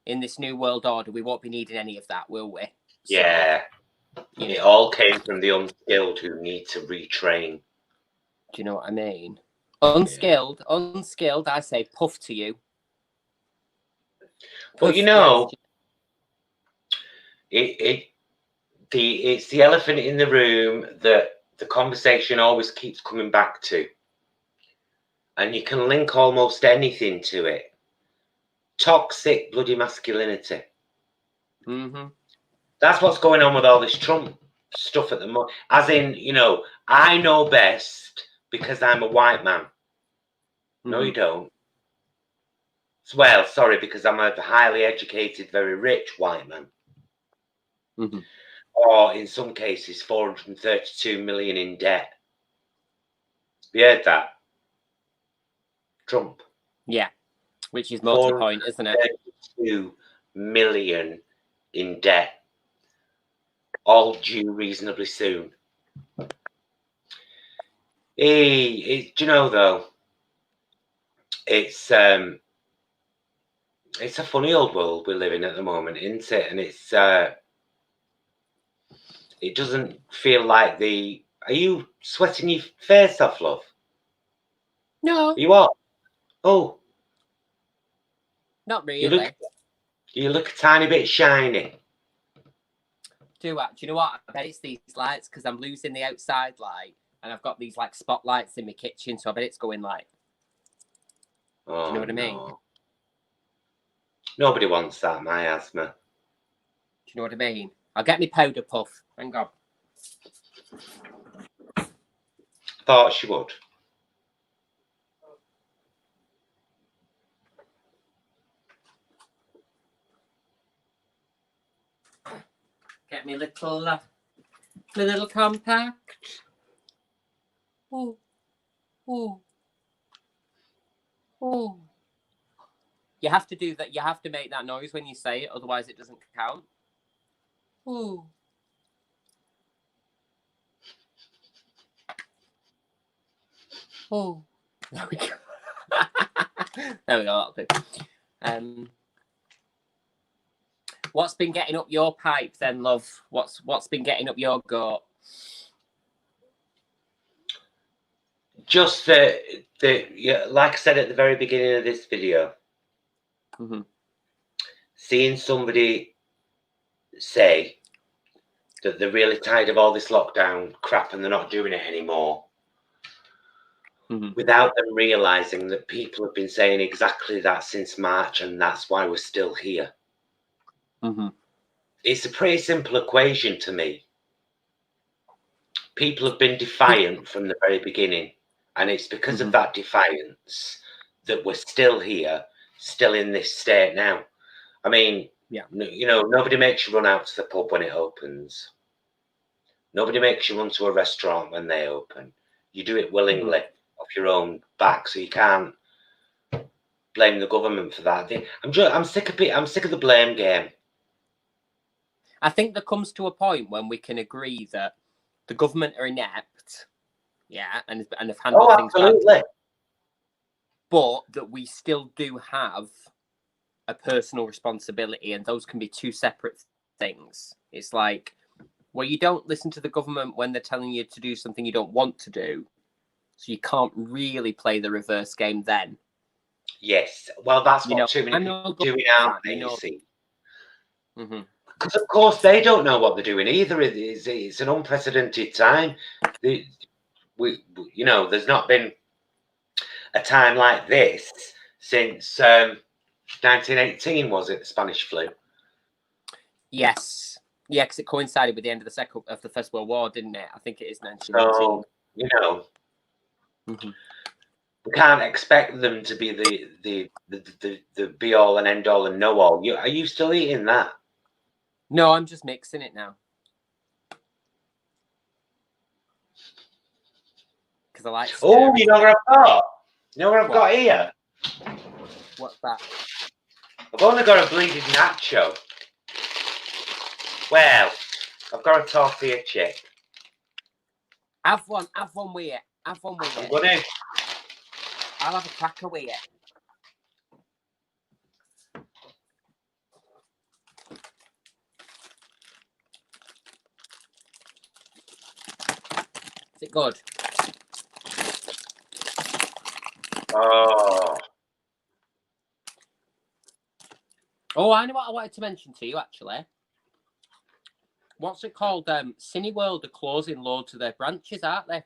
in this new world order we won't be needing any of that, will we? Yeah. It all came from the unskilled who need to retrain. Do you know what I mean? Unskilled, I say puff to you. But you know, it's the elephant in the room that the conversation always keeps coming back to. And you can link almost anything to it. Toxic bloody masculinity. Mm-hmm. That's what's going on with all this Trump stuff at the moment. As in, you know, I know best because I'm a white man. Mm-hmm. No, you don't. Well, sorry, because I'm a highly educated, very rich white man. Mm-hmm. Or in some cases, 432 million in debt. You heard that? Trump. Yeah, which is more to the point, isn't it? 432 million in debt. All due reasonably soon. Do you know, though, it's a funny old world we live in at the moment, isn't it? And it's it doesn't feel like the... Are you sweating your face off, love? No. You are? Oh. Not really. You look a tiny bit shiny. Do you know what? I bet it's these lights, because I'm losing the outside light and I've got these like spotlights in my kitchen, so I bet it's going like... Oh, do you know what I mean? Nobody wants that, Miasma. Do you know what I mean? I'll get me powder puff. Hang on. Thought she would. Get me little compact. Ooh. Ooh. Ooh. You have to do that. You have to make that noise when you say it, otherwise it doesn't count. Ooh. Oh. There we go. There we go. That'll do. What's been getting up your pipe then, love? What's been getting up your goat? Just yeah, like I said at the very beginning of this video, seeing somebody say that they're really tired of all this lockdown crap and they're not doing it anymore, without them realizing that people have been saying exactly that since March, and that's why we're still here. It's a pretty simple equation to me. People have been defiant from the very beginning, and it's because of that defiance that we're still here, still in this state now. I mean, you know, nobody makes you run out to the pub when it opens. Nobody makes you run to a restaurant when they open. You do it willingly off your own back, so you can't blame the government for that. I'm sick of it. I'm sick of the blame game. I think there comes to a point when we can agree that the government are inept, and have handled things badly, but that we still do have a personal responsibility, and those can be two separate things. It's like, well, you don't listen to the government when they're telling you to do something you don't want to do, so you can't really play the reverse game then. Yes, well, that's what too many people are doing, aren't they? You see. Because of course they don't know what they're doing either. It's an unprecedented time. You know, there's not been a time like this since 1918, was it, the Spanish flu? Yes, yeah, because it coincided with the end of the First World War, didn't it? I think it is 1918. So, you know, we can't expect them to be the be all and end all and know all. Are you still eating that? No, I'm just mixing it now. Because I like. Oh, you know what I've got? You know what I've got here? What's that? I've only got a bleeding nacho. Well, I've got a tortilla chip. Have one with it. Have one with it. I'm gonna. I'll have a cracker with it. Is it good? Oh, I know what I wanted to mention to you, actually. What's it called? Cineworld are closing loads of their branches, aren't they?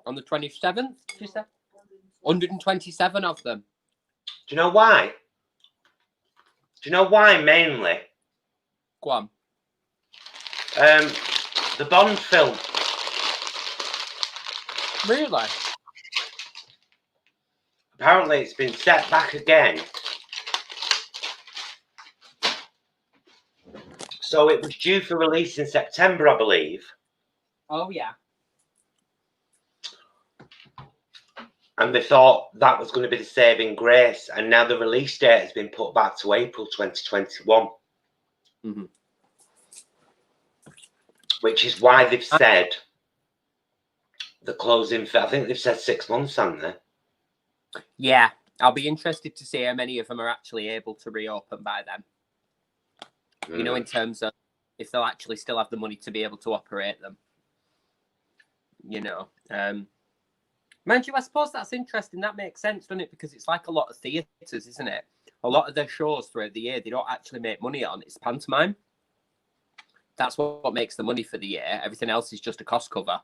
On the 27th, you said? 127 of them. Do you know why? Do you know why, mainly? Go on. The Bond film. Really? Apparently it's been set back again. So it was due for release in September, I believe. Oh, yeah. And they thought that was going to be the saving grace. And now the release date has been put back to April 2021. Which is why they've said the closing, I think they've said 6 months, haven't they? Yeah, I'll be interested to see how many of them are actually able to reopen by then. You know, in terms of if they'll actually still have the money to be able to operate them. You know, mind you, I suppose that's interesting. That makes sense, doesn't it? Because it's like a lot of theatres, isn't it? A lot of their shows throughout the year, they don't actually make money on. It's pantomime. That's what makes the money for the year. Everything else is just a cost cover,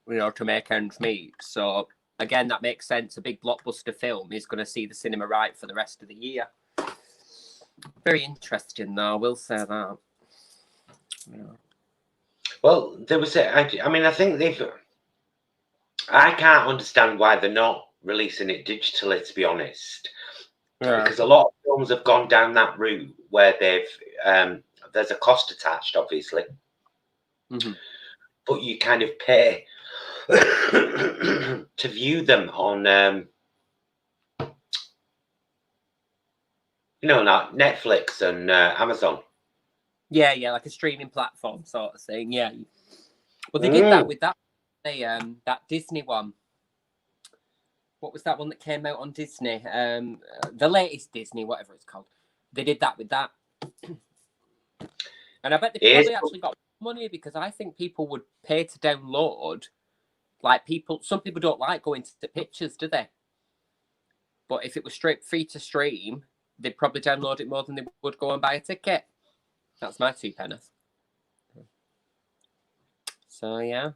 you know, to make ends meet. So, again, that makes sense. A big blockbuster film is going to see the cinema right for the rest of the year. Very interesting, though. I will say that. Yeah. Well, there was I mean, I think I can't understand why they're not releasing it digitally, to be honest. Yeah. Because a lot of films have gone down that route where they've there's a cost attached, obviously, but you kind of pay to view them on you know, like Netflix and Amazon. Yeah, like a streaming platform sort of thing. Yeah. Well, they did that with that Disney one. What was that one that came out on Disney? The latest Disney, whatever it's called. They did that with that. And I bet they probably actually got money, because I think people would pay to download. Like some people don't like going to the pictures, do they? But if it was straight free to stream, they'd probably download it more than they would go and buy a ticket. That's my 2 pennies. So, yeah.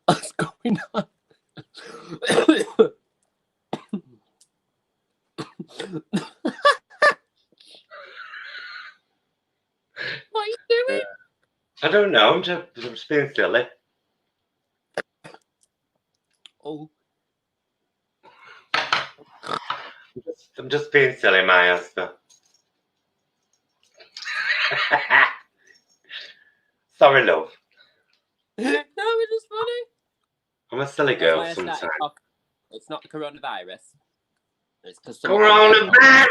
What's going on? What are you doing? I don't know. I'm just being silly. Oh. I'm just being silly, Miasma. Sorry, love. No, it's just funny. I'm a silly girl sometimes. It's not the coronavirus. It's because coronavirus.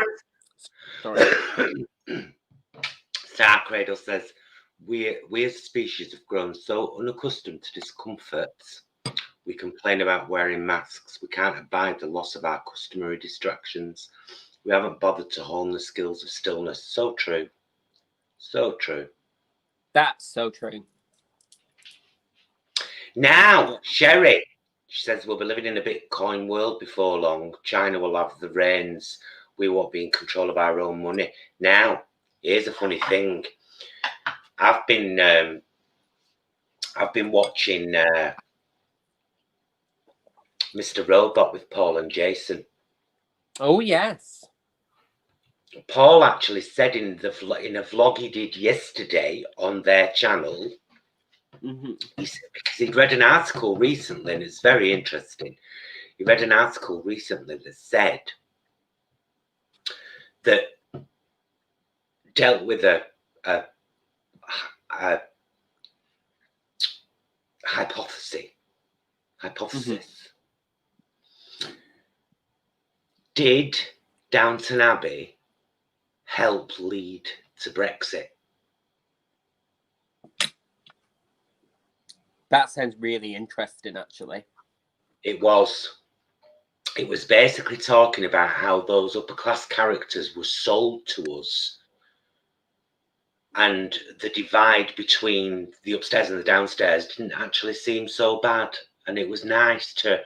Star Cradle says, we as a species have grown so unaccustomed to discomfort. We complain about wearing masks. We can't abide the loss of our customary distractions. We haven't bothered to hone the skills of stillness. So true. So true. That's so true. Now, Sherry, she says, we'll be living in a Bitcoin world before long. China will have the reins. We won't be in control of our own money. Now, here's a funny thing. I've been watching Mr. Robot with Paul and Jason. Oh, yes. Paul actually said in a vlog he did yesterday on their channel, he said, because he'd read an article recently, and it's very interesting. He read an article recently that said that dealt with a hypothesis. Did Downton Abbey help lead to Brexit? That sounds really interesting, actually. It was basically talking about how those upper class characters were sold to us, and the divide between the upstairs and the downstairs didn't actually seem so bad, and it was nice to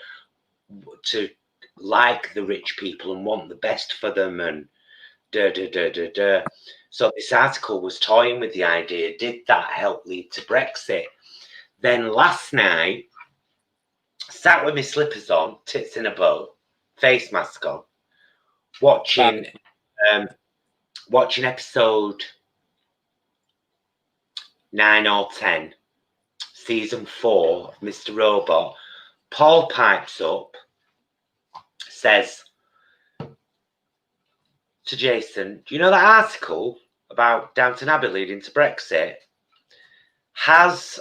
like the rich people and want the best for them, and So this article was toying with the idea, did that help lead to Brexit? Then last night, sat with my slippers on, tits in a bow, face mask on, watching episode 9 or 10, season 4 of Mr. Robot. Paul pipes up, says to Jason, do you know that article about Downton Abbey leading to Brexit? Has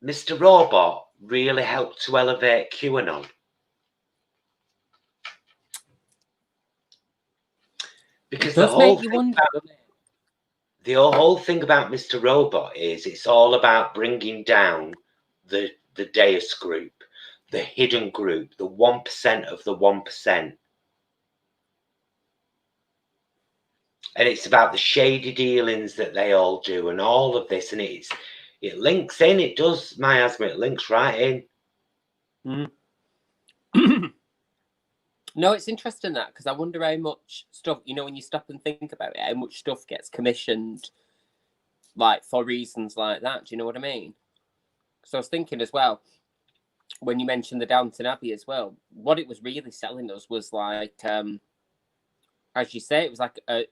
Mr. Robot really helped to elevate QAnon? Because the whole thing about Mr. Robot is it's all about bringing down the Deus group, the hidden group, the 1% of the 1%. And it's about the shady dealings that they all do and all of this. And it links in. It does, Miasma. It links right in. No, it's interesting that, because I wonder how much stuff, when you stop and think about it, how much stuff gets commissioned, like, for reasons like that. Do you know what I mean? Because I was thinking as well, when you mentioned the Downton Abbey as well, what it was really selling us was like, as you say, it was like a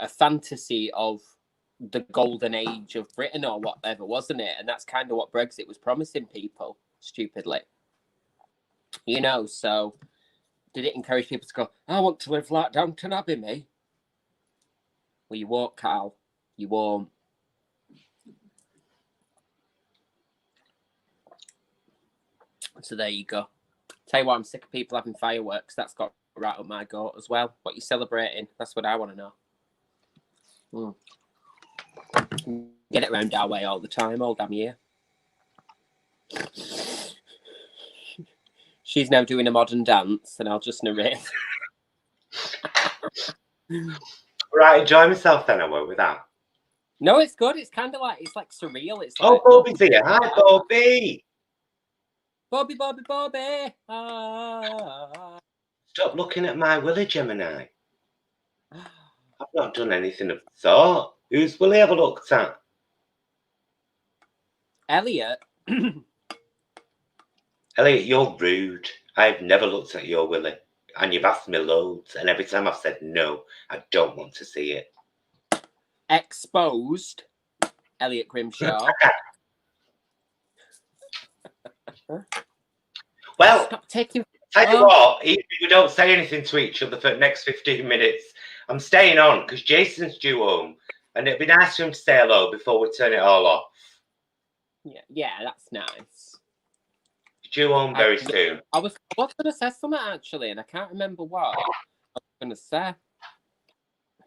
fantasy of the golden age of Britain or whatever, wasn't it? And that's kind of what Brexit was promising people, stupidly. So did it encourage people to go, I want to live like Downton Abbey, me? Well, you won't, Carl. You won't. So there you go. Tell you what, I'm sick of people having fireworks. That's got right up my goat as well. What you celebrating? That's what I want to know. Get it round our way all the time, all damn year. She's now doing a modern dance, and I'll just narrate. Right, enjoy myself then. I won't with that. No, it's good. It's kind of like surreal. It's Oh, like, Bobby's here. Hi, Bobby. Bobby. Ah. Stop looking at my Willie, Gemini. I've not done anything of the sort. Who's Willie ever looked at? Elliot. Elliot, you're rude. I've never looked at your Willie. And you've asked me loads. And every time I've said no, I don't want to see it. Exposed. Elliot Grimshaw. Well, stop taking. tell you what, even if we don't say anything to each other for the next 15 minutes, I'm staying on because Jason's due home. And it'd be nice for him to say hello before we turn it all off. Yeah, that's nice. Due home very soon. I was going to say something actually, and I can't remember what I was going to say.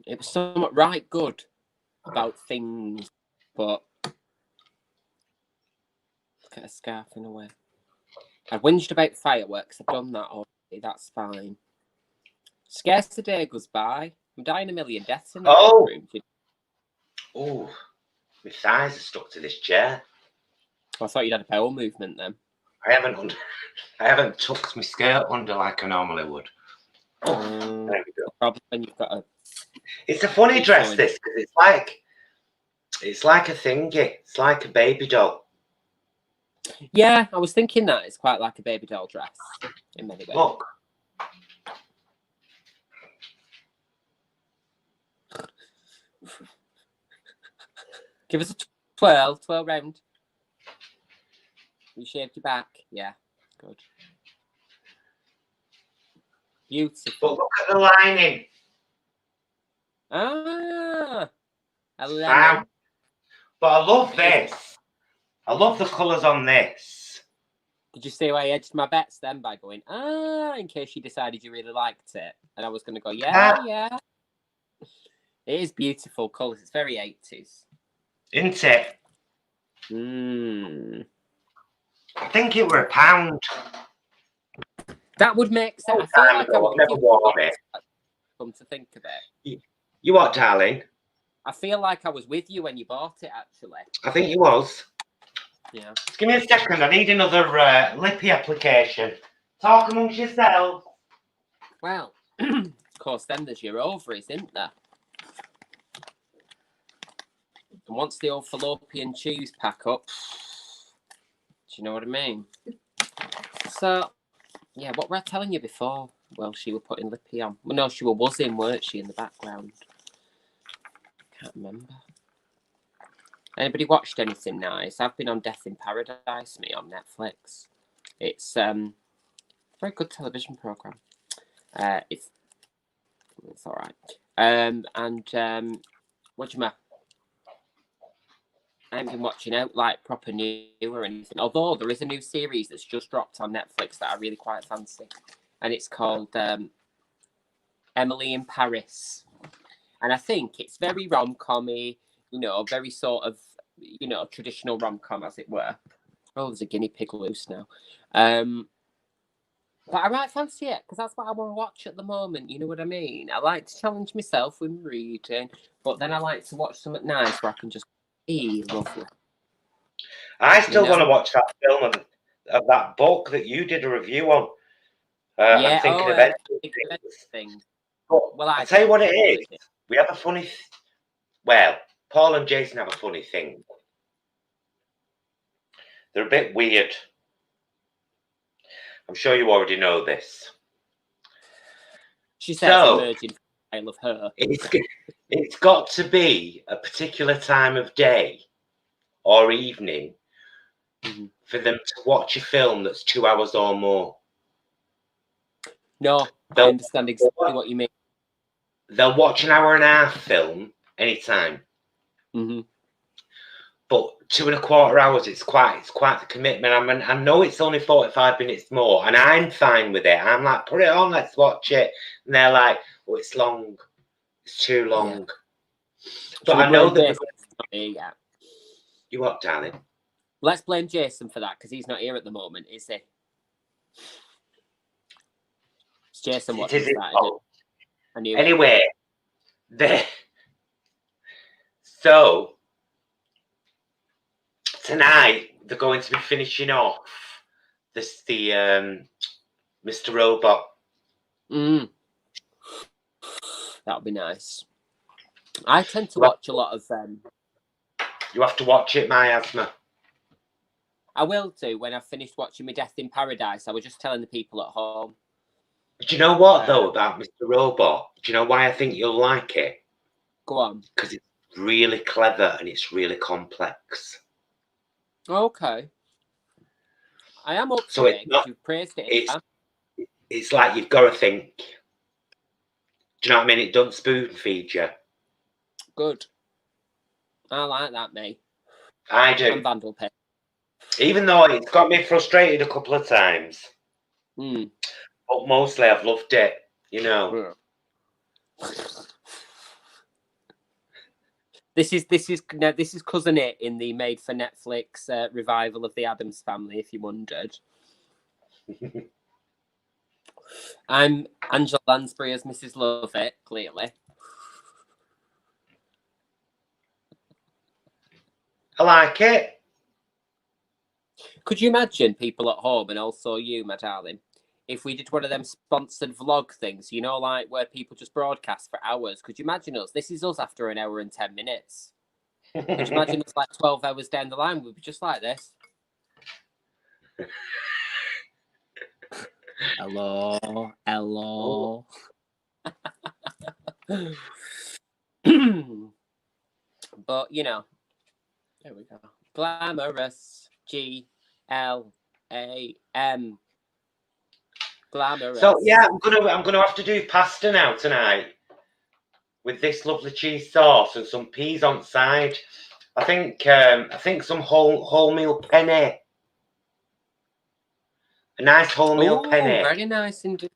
It was something right good about things, but get a scarf in a way. I whinged about fireworks. I've done that already. That's fine. Scarce the day goes by. I'm dying a million deaths in the bedroom. Oh, my thighs are stuck to this chair. I thought you'd had a bowel movement then. I haven't tucked my skirt under like I normally would. There we go. Probably when you've got a. It's a funny dress, this, because it's like a thingy. It's like a baby doll. Yeah, I was thinking that it's quite like a baby doll dress in many ways. Look. Give us a twirl round. You shaved your back? Yeah, good. Beautiful. But look at the lining. Ah, a lemon. Wow. But I love this. I love the colours on this. Did you see why I edged my bets then by going, in case you decided you really liked it? And I was going to go, yeah. It is beautiful colours. It's very 80s. Isn't it? I think it were £1. That would make sense. I feel like I would never worn it. Come to think of it. You what, darling? I feel like I was with you when you bought it, actually. I think you was. Yeah. Just give me a second. I need another lippy application. Talk amongst yourselves. Well, of course, then there's your ovaries, isn't there? And once the old fallopian tubes pack up, do you know what I mean? So, yeah, what were I telling you before? Well, she was putting lippy on. Well, no, she was wuzzing, weren't she, in the background? Can't remember. Anybody watched anything nice? I've been on Death in Paradise, me, on Netflix. It's a very good television program. It's all right. What do you mean? I haven't been watching out like proper new or anything. Although there is a new series that's just dropped on Netflix that I really quite fancy, and it's called Emily in Paris. And I think it's very rom-commy, very sort of, traditional rom-com, as it were. Oh, there's a guinea pig loose now. But I might fancy it, because that's what I want to watch at the moment, you know what I mean? I like to challenge myself with reading, but then I like to watch something nice where I can just be lovely. I still want to watch that film of that book that you did a review on. I'm thinking of anything. Well, I'll tell you what it is. We have a funny... Paul and Jason have a funny thing. They're a bit weird. I'm sure you already know this. She says emerging style of her. It's got to be a particular time of day or evening for them to watch a film that's 2 hours or more. No, I understand exactly what you mean. They'll watch an hour and a half film anytime. But 2.25 hours, it's quite the commitment. I know it's only 45 minutes more, and I'm fine with it. I'm like, put it on, let's watch it. And they're like, oh, it's long. It's too long. Yeah. But I know that... Yeah. You what, darling? Let's blame Jason for that, because he's not here at the moment, is he? It's Jason watching that, isn't it? Anyway, so tonight they're going to be finishing off the Mr. Robot. That'll be nice. I tend to watch a lot of them. You have to watch it, Miasma. I will do when I've finished watching my Death in Paradise. I was just telling the people at home. Do you know what, though, about Mr. Robot? Do you know why I think you'll like it? Go on. Because it's really clever and it's really complex. Okay. I am up So to it's it. not, You've praised it. It's like you've got to think. Do you know what I mean? It doesn't spoon feed you. Good. I like that, mate. I do. And Vandal Pit. Even though it's got me frustrated a couple of times. But mostly I've loved it, you know. This is Cousin It in the made for Netflix revival of the Addams Family, if you wondered. I'm Angela Lansbury as Mrs. Lovett, clearly. I like it. Could you imagine people at home, and also you, my darling, if we did one of them sponsored vlog things, you know, like where people just broadcast for hours? Could you imagine us? This is us after an hour and 10 minutes. Could you imagine us like 12 hours down the line? We'd be just like this. Hello. But, you know, there we go. Glamorous. GLAM. Glamorous. So yeah, I'm gonna have to do pasta now tonight with this lovely cheese sauce and some peas on the side. I think some wholemeal penne. A nice wholemeal penne. Very nice indeed.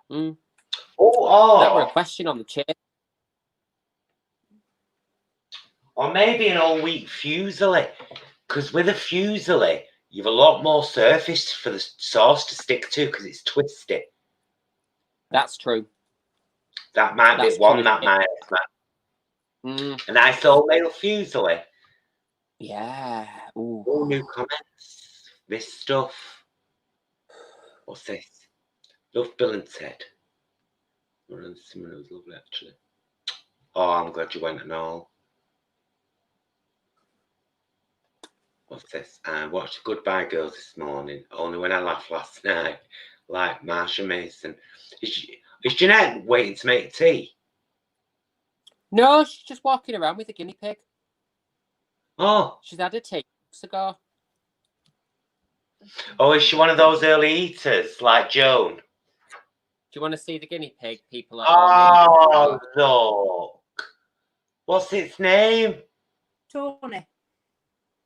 Oh, That were a question on the chair. Or maybe an all wheat fusilli, because with a fusilli, you've a lot more surface for the sauce to stick to because it's twisty. That's true. That might be one. That might. A nice wholemeal fusilli. Yeah. Ooh. All new comments. This stuff. What's this? Love Bill and Ted. Simon was lovely, actually. Oh, I'm glad you went and all. What's this? I watched Goodbye Girls this morning, only when I laughed last night, like Marsha Mason. Is Jeanette waiting to make tea? No, she's just walking around with a guinea pig. Oh. She's had a tea weeks ago. Oh, is she one of those early eaters, like Joan? Do you want to see the guinea pig, people? Oh, look. What's its name? Tony.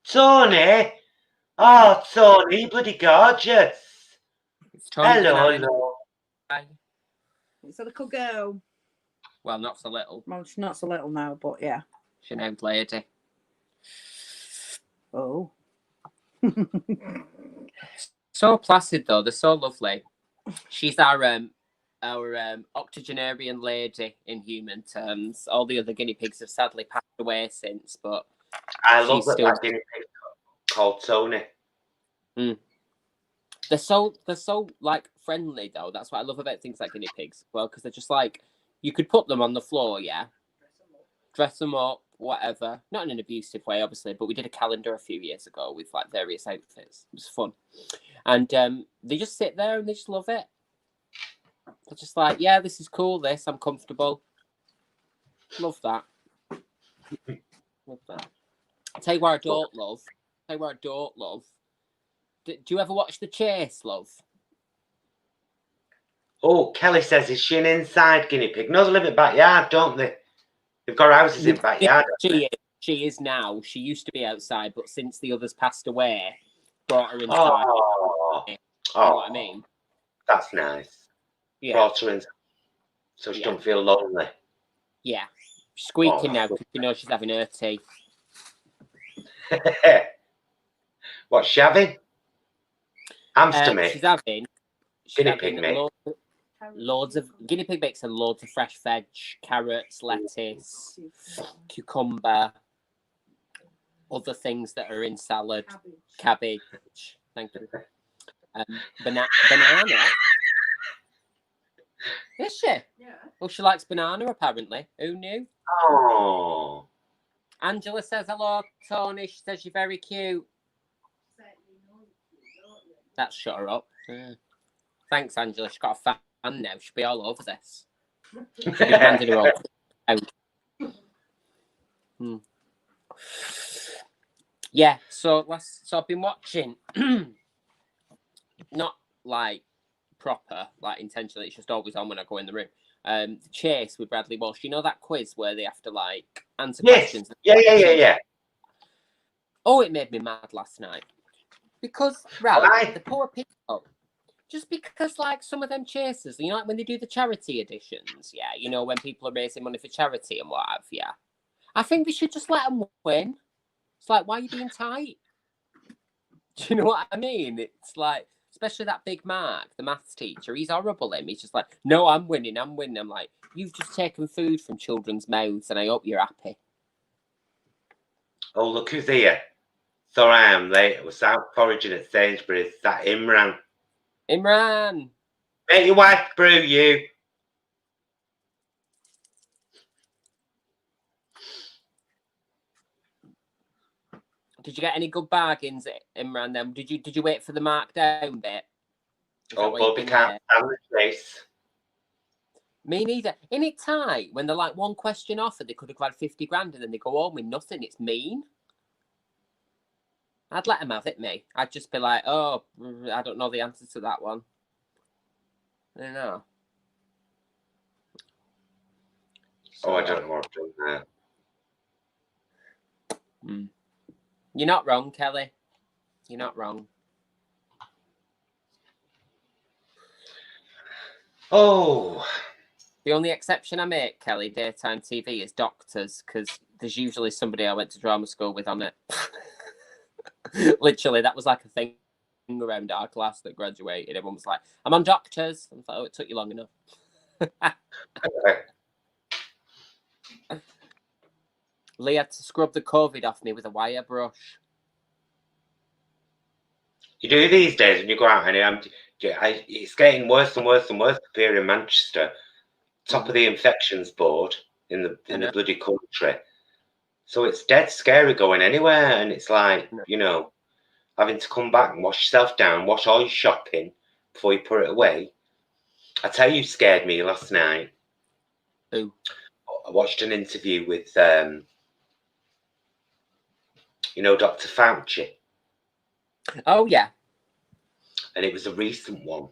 Tony? Oh, Tony, bloody gorgeous. It's Tony. Hello. It's a little girl. Well, not so little. Well, she's not so little now, but yeah. She's named Lady. Oh. So placid, though. They're so lovely. She's our octogenarian lady in human terms. All the other guinea pigs have sadly passed away since, but I love that guinea pig called Tony. They're so like friendly though. That's what I love about things like guinea pigs. Well, because they're just like, you could put them on the floor, yeah, dress them up, whatever. Not in an abusive way, obviously, but we did a calendar a few years ago with like various outfits. It was fun, and they just sit there and they just love it. They're just like, yeah, this is cool. This, I'm comfortable. Love that. Love that. I'll tell you what I don't love. Do you ever watch The Chase, love? Oh, Kelly says, is she an inside guinea pig? No, they live in backyard, don't they? They've got houses in backyard. She is. She is now. She used to be outside, but since the others passed away, brought her inside. Oh, You know what I mean? That's nice. Yeah. Brought her in so she don't feel lonely. Yeah. She's squeaking now because you know she's having her tea. What's she having? Hamster mix. She's having Guinea pig mix. Loads of guinea pig mix and loads of fresh veg, carrots, lettuce, cucumber, other things that are in salad, cabbage. Thank you. Banana. Is she? Yeah. Well, she likes banana apparently. Who knew? Oh. Angela says hello, Tony. She says you're very cute. That shut her up. Yeah. Thanks, Angela. She's got a fan now. She'll be all over this. She'll be handing her own out. Yeah, so I've been watching not like proper, like intentionally, it's just always on when I go in the room. The Chase with Bradley Walsh. You know that quiz where they have to like answer questions? Yeah. Oh, it made me mad last night. Because the poor people, just because like some of them chasers, you know, like when they do the charity editions, yeah, you know, when people are raising money for charity and what have you, I think they should just let them win. It's like, why are you being tight? Do you know what I mean? It's like, especially that big Mark, the maths teacher, he's horrible. He's just like, no, I'm winning. I'm like, you've just taken food from children's mouths and I hope you're happy. Oh, look who's here. So I am late. I was out foraging at Sainsbury's. That Imran. Make your wife brew you. Did you get any good bargains, Imran? Then did you wait for the markdown bit? Oh, Bobby can't stand the chase. Me neither. In it tight when they're like one question off and they could have had 50 grand and then they go home with nothing. It's mean. I'd let them have it, me. I'd just be like, oh, I don't know the answer to that one. I don't know. So, I don't know what I've done there. You're not wrong, Kelly. You're not wrong. Oh. The only exception I make, Kelly, daytime TV, is doctors, because there's usually somebody I went to drama school with on it. Literally, that was like a thing around our class that graduated. Everyone was like, I'm on doctors. I thought, oh, it took you long enough. Lee had to scrub the COVID off me with a wire brush. You do these days when you go out, and it's getting worse and worse and worse up here in Manchester. Top of the infections board in the bloody country. So it's dead scary going anywhere, and it's like, you know, having to come back and wash yourself down, wash all your shopping before you put it away. I tell you, scared me last night. Who? I watched an interview with, you know, Dr. Fauci. Oh, yeah. And it was a recent one.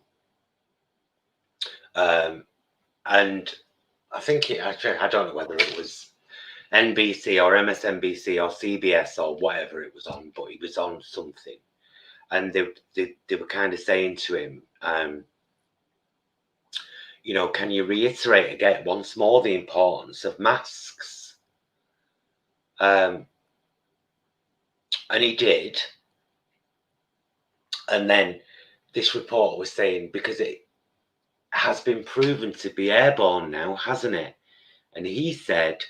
And I think I don't know whether it was NBC or MSNBC or CBS or whatever it was on, but he was on something. And they were kind of saying to him, you know, can you reiterate again once more the importance of masks? And he did. And then this report was saying, because it has been proven to be airborne now, hasn't it? And he said,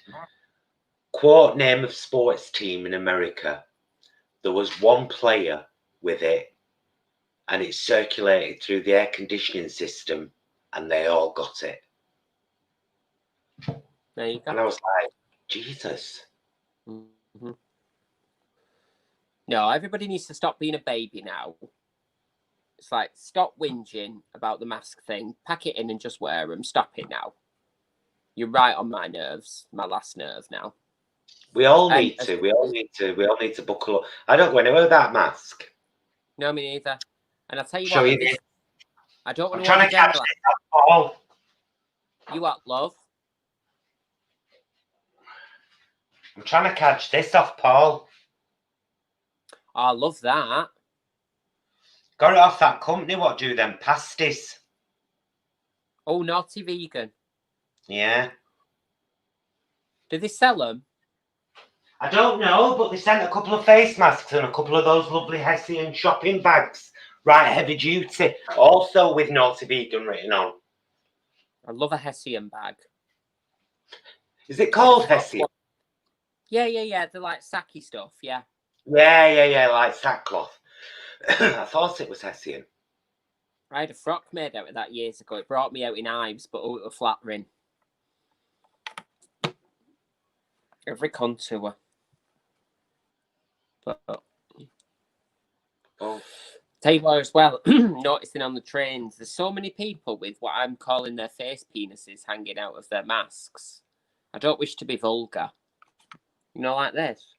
quote, name of sports team in America. There was one player with it and it circulated through the air conditioning system and they all got it. There you go. And I was like, Jesus. Mm-hmm. No, everybody needs to stop being a baby now. It's like, stop whinging about the mask thing. Pack it in and just wear them. Stop it now. You're right on my nerves. My last nerve now. We all need to. We all need to buckle up. I don't go anywhere with that mask. No, me neither. And I'll tell you Show what. you I don't want to trying to catch it. Oh. You what, love? I'm trying to catch this off Paul. Oh, I love that. Got it off that company what do them pasties. Oh, naughty vegan. Yeah. Do they sell them? I don't know, but they sent a couple of face masks and a couple of those lovely Hessian shopping bags. Right, heavy duty. Also with naughty vegan written on. I love a Hessian bag. Is it called Hessian? Yeah. They're like sacky stuff, yeah. Yeah, like sackcloth. I thought it was Hessian. I had a frock made out of that years ago. It brought me out in Ives, but it was flattering. Every contour. But tell you what as well, noticing on the trains, there's so many people with what I'm calling their face penises hanging out of their masks. I don't wish to be vulgar. You know, like this.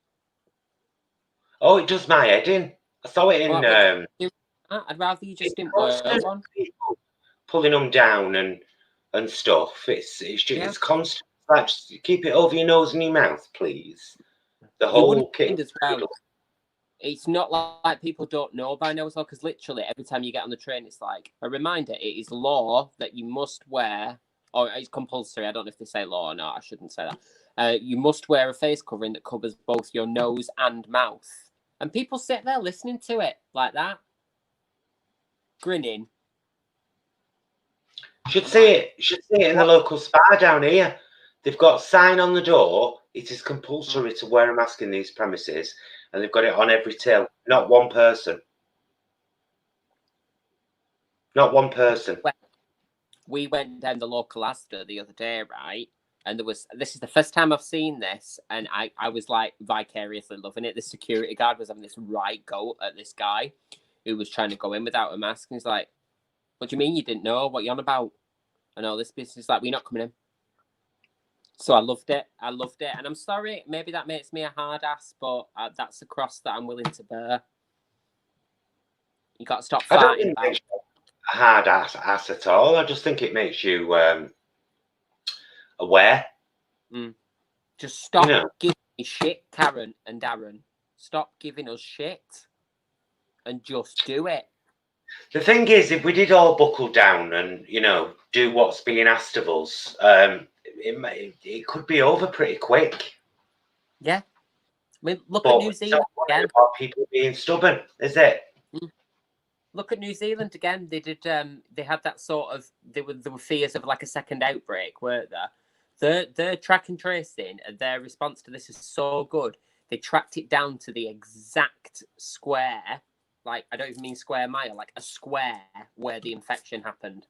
Oh, it does my head in. I saw it in... I'd rather you just didn't wear one. Pulling them down and stuff. It's constant. Like, just keep it over your nose and your mouth, please. The whole kit. As well. It's not like people don't know by now as well, because literally every time you get on the train, it's like a reminder. It is law that you must wear, or it's compulsory. I don't know if they say law or not. I shouldn't say that. You must wear a face covering that covers both your nose and mouth. And people sit there listening to it like that, grinning. Should see it in the local spa down here. They've got a sign on the door. It is compulsory to wear a mask in these premises, and they've got it on every till. Not one person. Not one person. We went down the local Asda the other day, right? And this is the first time I've seen this, and I was like vicariously loving it. The security guard was having this right go at this guy who was trying to go in without a mask. And he's like, "What do you mean you didn't know? What you on about?" And all this business, like, we're not coming in. So I loved it. And I'm sorry, maybe that makes me a hard ass, but that's a cross that I'm willing to bear. You got to stop fighting about it. A hard ass at all. I just think it makes you aware. Just stop giving me shit, Karen and Darren. Stop giving us shit and just do it. The thing is, if we did all buckle down and, do what's being asked of us, it could be over pretty quick. Yeah. I mean, look at New Zealand again. About people being stubborn, is it? Look at New Zealand again. They did. They had that sort of. There were fears of like a second outbreak, weren't there? Their track and tracing and their response to this is so good. They tracked it down to the exact square. Like, I don't even mean square mile, like a square where the infection happened.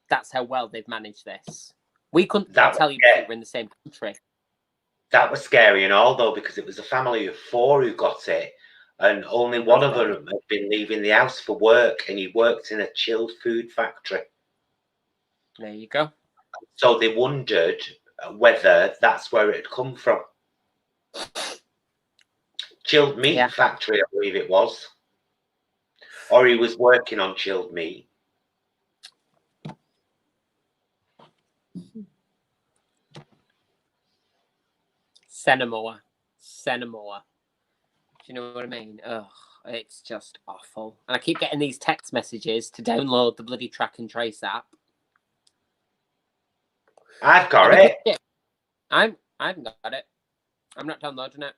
That's how well they've managed this. We couldn't tell you if we were in the same country. That was scary and all, though, because it was a family of 4 who got it, and only one of them had been leaving the house for work, and he worked in a chilled food factory. There you go. So they wondered whether that's where it had come from. Chilled meat factory, I believe it was. Or he was working on chilled meat. Cinnamon. Do you know what I mean? Ugh, it's just awful. And I keep getting these text messages to download the bloody track and trace app. I've got it. I haven't got it. I'm not downloading it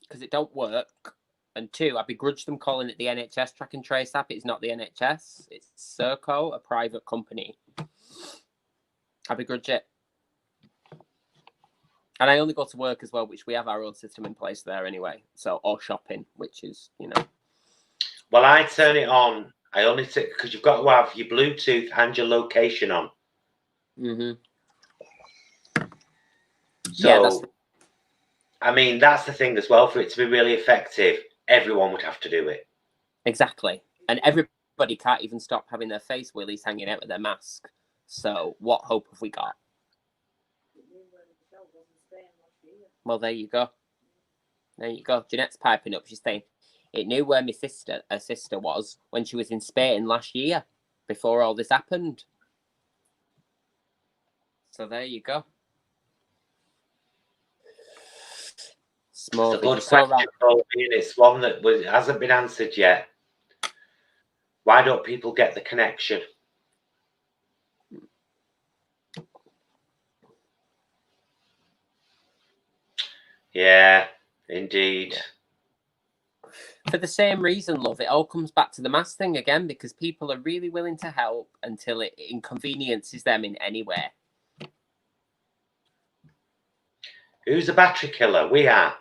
because it don't work. And 2, I begrudge them calling it the NHS track and trace app. It's not the NHS. It's Serco, a private company. I begrudge it. And I only go to work as well, which we have our own system in place there anyway. So, or shopping, which is, Well, I turn it on. I only take, because you've got to have your Bluetooth and your location on. So, I mean, that's the thing as well. For it to be really effective, everyone would have to do it. Exactly. And everybody can't even stop having their face willies hanging out with their mask. So what hope have we got? Well, there you go. Jeanette's piping up. She's saying, it knew where her sister was when she was in Spain last year, before all this happened. So there you go. Small. It's a good question, and it's one that hasn't been answered yet. Why don't people get the connection? Yeah, indeed. For the same reason, love, it all comes back to the mask thing again, because people are really willing to help until it inconveniences them in any way. Who's a battery killer? We are.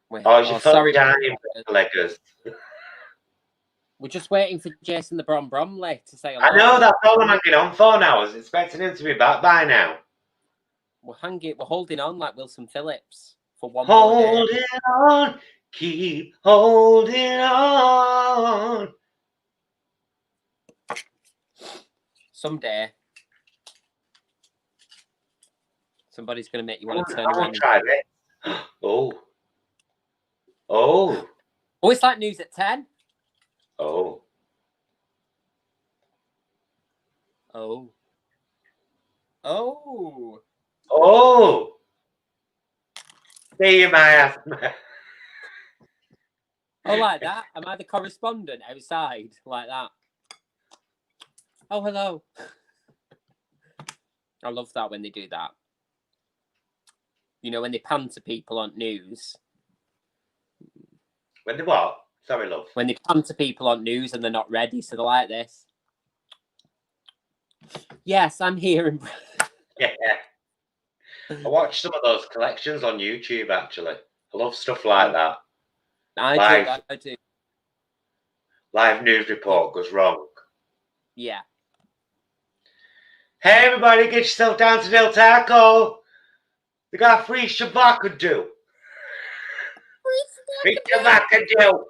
Oh, is your phone dying, leggers? We're just waiting for Jason the Bromley to say hello. I know, that's all I'm hanging on for now. I was expecting him to be back by now. We're holding on like Wilson Phillips for one more day. Holding on, keep holding on. Someday, somebody's going to make you want to turn around. Try it. Oh. Oh. Oh, it's like news at 10. Oh. Oh. Oh. Oh. See you, Miasma. Oh, like that? Am I the correspondent outside? Like that? Oh, hello. I love that when they do that. You know, when they pan to people on news. When they what? Sorry, love. When they pan to people on news and they're not ready, so they're like this. Yes, I'm here. Yeah. I watched some of those collections on YouTube, actually. I love stuff like that. I do. Live news report goes wrong. Yeah. Hey, everybody, get yourself down to Del Taco. They got free shabakadu. Free shabakadu.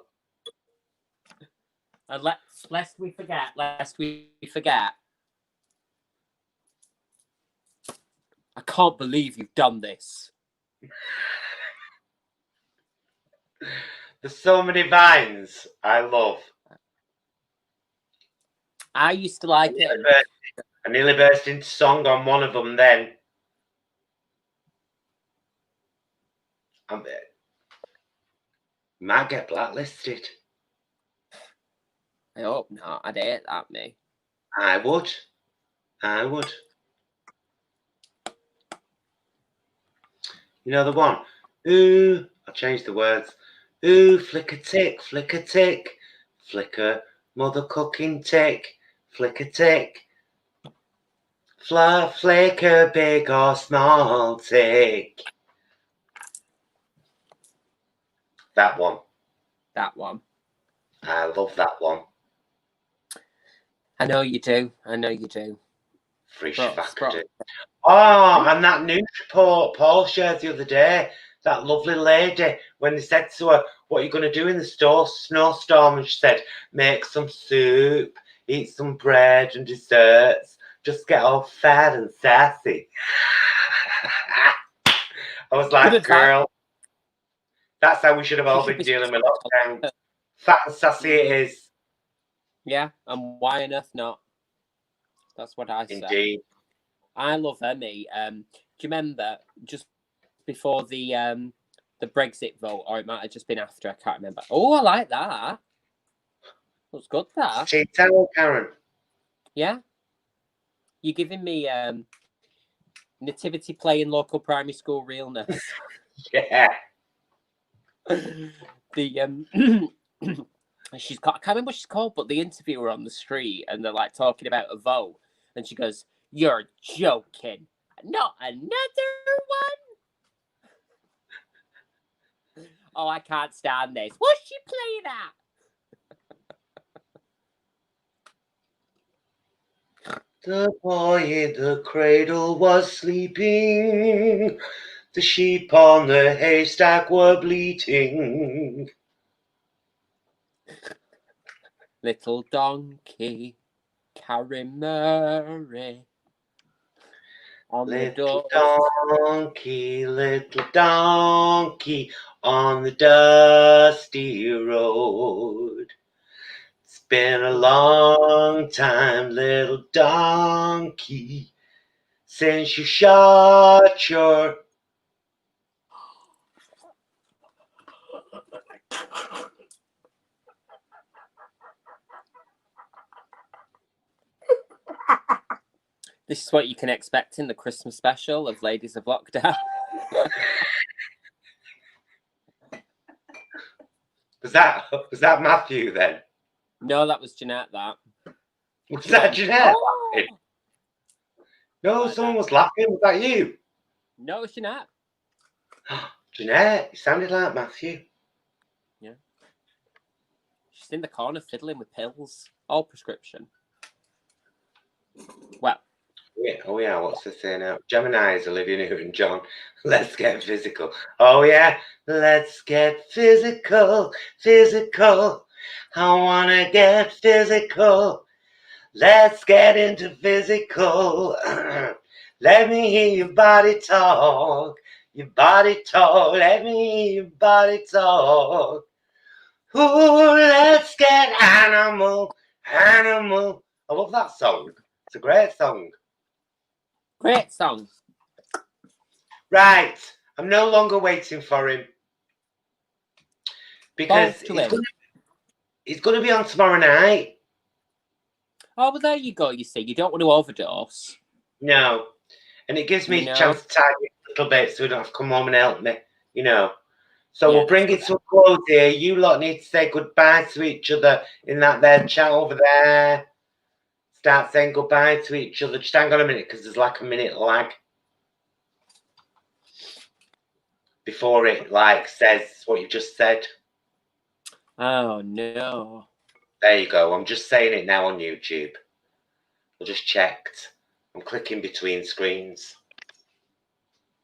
And lest we forget. I can't believe you've done this. There's so many vines I love. I used to like it. I nearly burst into song on one of them then. Might get blacklisted. I hope not. I'd hate that, me. I would. You know the one? Ooh, I'll change the words. Ooh, flicker tick, flicker, mother cooking tick, flicker tick. Flicker, big or small tick. That one. I love that one. I know you do. Free shabakadu. Oh, and that news report Paul shared the other day, that lovely lady, when they said to her, what are you going to do in the snowstorm? And she said, make some soup, eat some bread and desserts, just get all fat and sassy. I was like, girl, that's how we should have all been dealing with lockdown. Fat and sassy it is. Yeah, and why on earth not? That's what I say. Indeed. I love Emmy. Do you remember just before the Brexit vote, or it might have just been after? I can't remember. Oh, I like that. Looks good. That. Tea towel, Karen. Yeah. You're giving me nativity play in local primary school realness. Yeah. The she's got. I can't remember what she's called, but the interviewer on the street, and they're like talking about a vote, and she goes, "You're joking. Not another one." Oh, I can't stand this. What's she playing at? The boy in the cradle was sleeping. The sheep on the haystack were bleating. Little donkey, carry Murray. Little donkey on the dusty road. It's been a long time, little donkey, since you shot your... This is what you can expect in the Christmas special of Ladies of Lockdown. Was that Matthew then? No, that was Jeanette, that. Was that Jeanette? Oh! No, someone was laughing. Was that you? No, it was Jeanette. Jeanette, you sounded like Matthew. Yeah. She's in the corner fiddling with pills. All prescription. Well. Oh yeah, what's the thing now? Gemini's Olivia Newton-John. Let's get physical. Oh yeah, let's get physical, physical. I wanna get physical. Let's get into physical. Let me hear your body talk. Your body talk. Let me hear your body talk. Ooh, let's get animal, animal. I love that song. It's a great song. Great song. Right, I'm no longer waiting for him because he's going to be on tomorrow night. Oh, well, there you go. You see, you don't want to overdose. No, and it gives me a chance to time it a little bit so we don't have to come home and help me, you know. So we'll bring it to a close here. You lot need to say goodbye to each other in that there chat over there. Start saying goodbye to each other. Just hang on a minute because there's like a minute lag before it like says what you just said. Oh no. There you go. I'm just saying it now on YouTube. I just checked. I'm clicking between screens.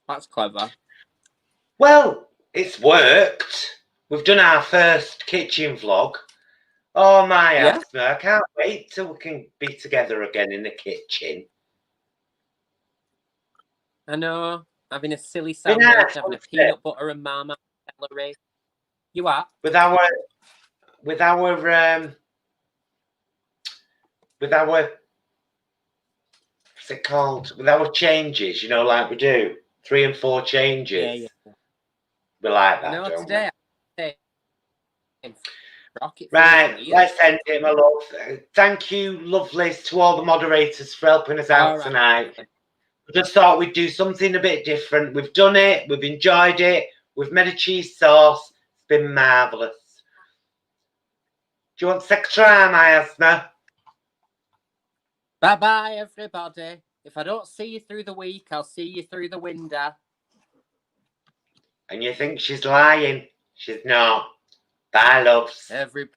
That's clever. Well, it's worked. We've done our first kitchen vlog. Oh my asthma. I can't wait till we can be together again in the kitchen. I know. Having a silly sandwich, having a peanut butter and marmite celery. You are? With our what's it called? With our changes, you know, like we do 3 and 4 changes. Yeah. We like that, no, don't today, we? Rocket right, let's end it, my love. Thank you, lovelies, to all the moderators for helping us out tonight. We just thought we'd do something a bit different. We've done it. We've enjoyed it. We've made a cheese sauce. It's been marvellous. Do you want to take a try, my asthma? Bye-bye, everybody. If I don't see you through the week, I'll see you through the window. And you think she's lying? She's not. Bye, loves. Everybody.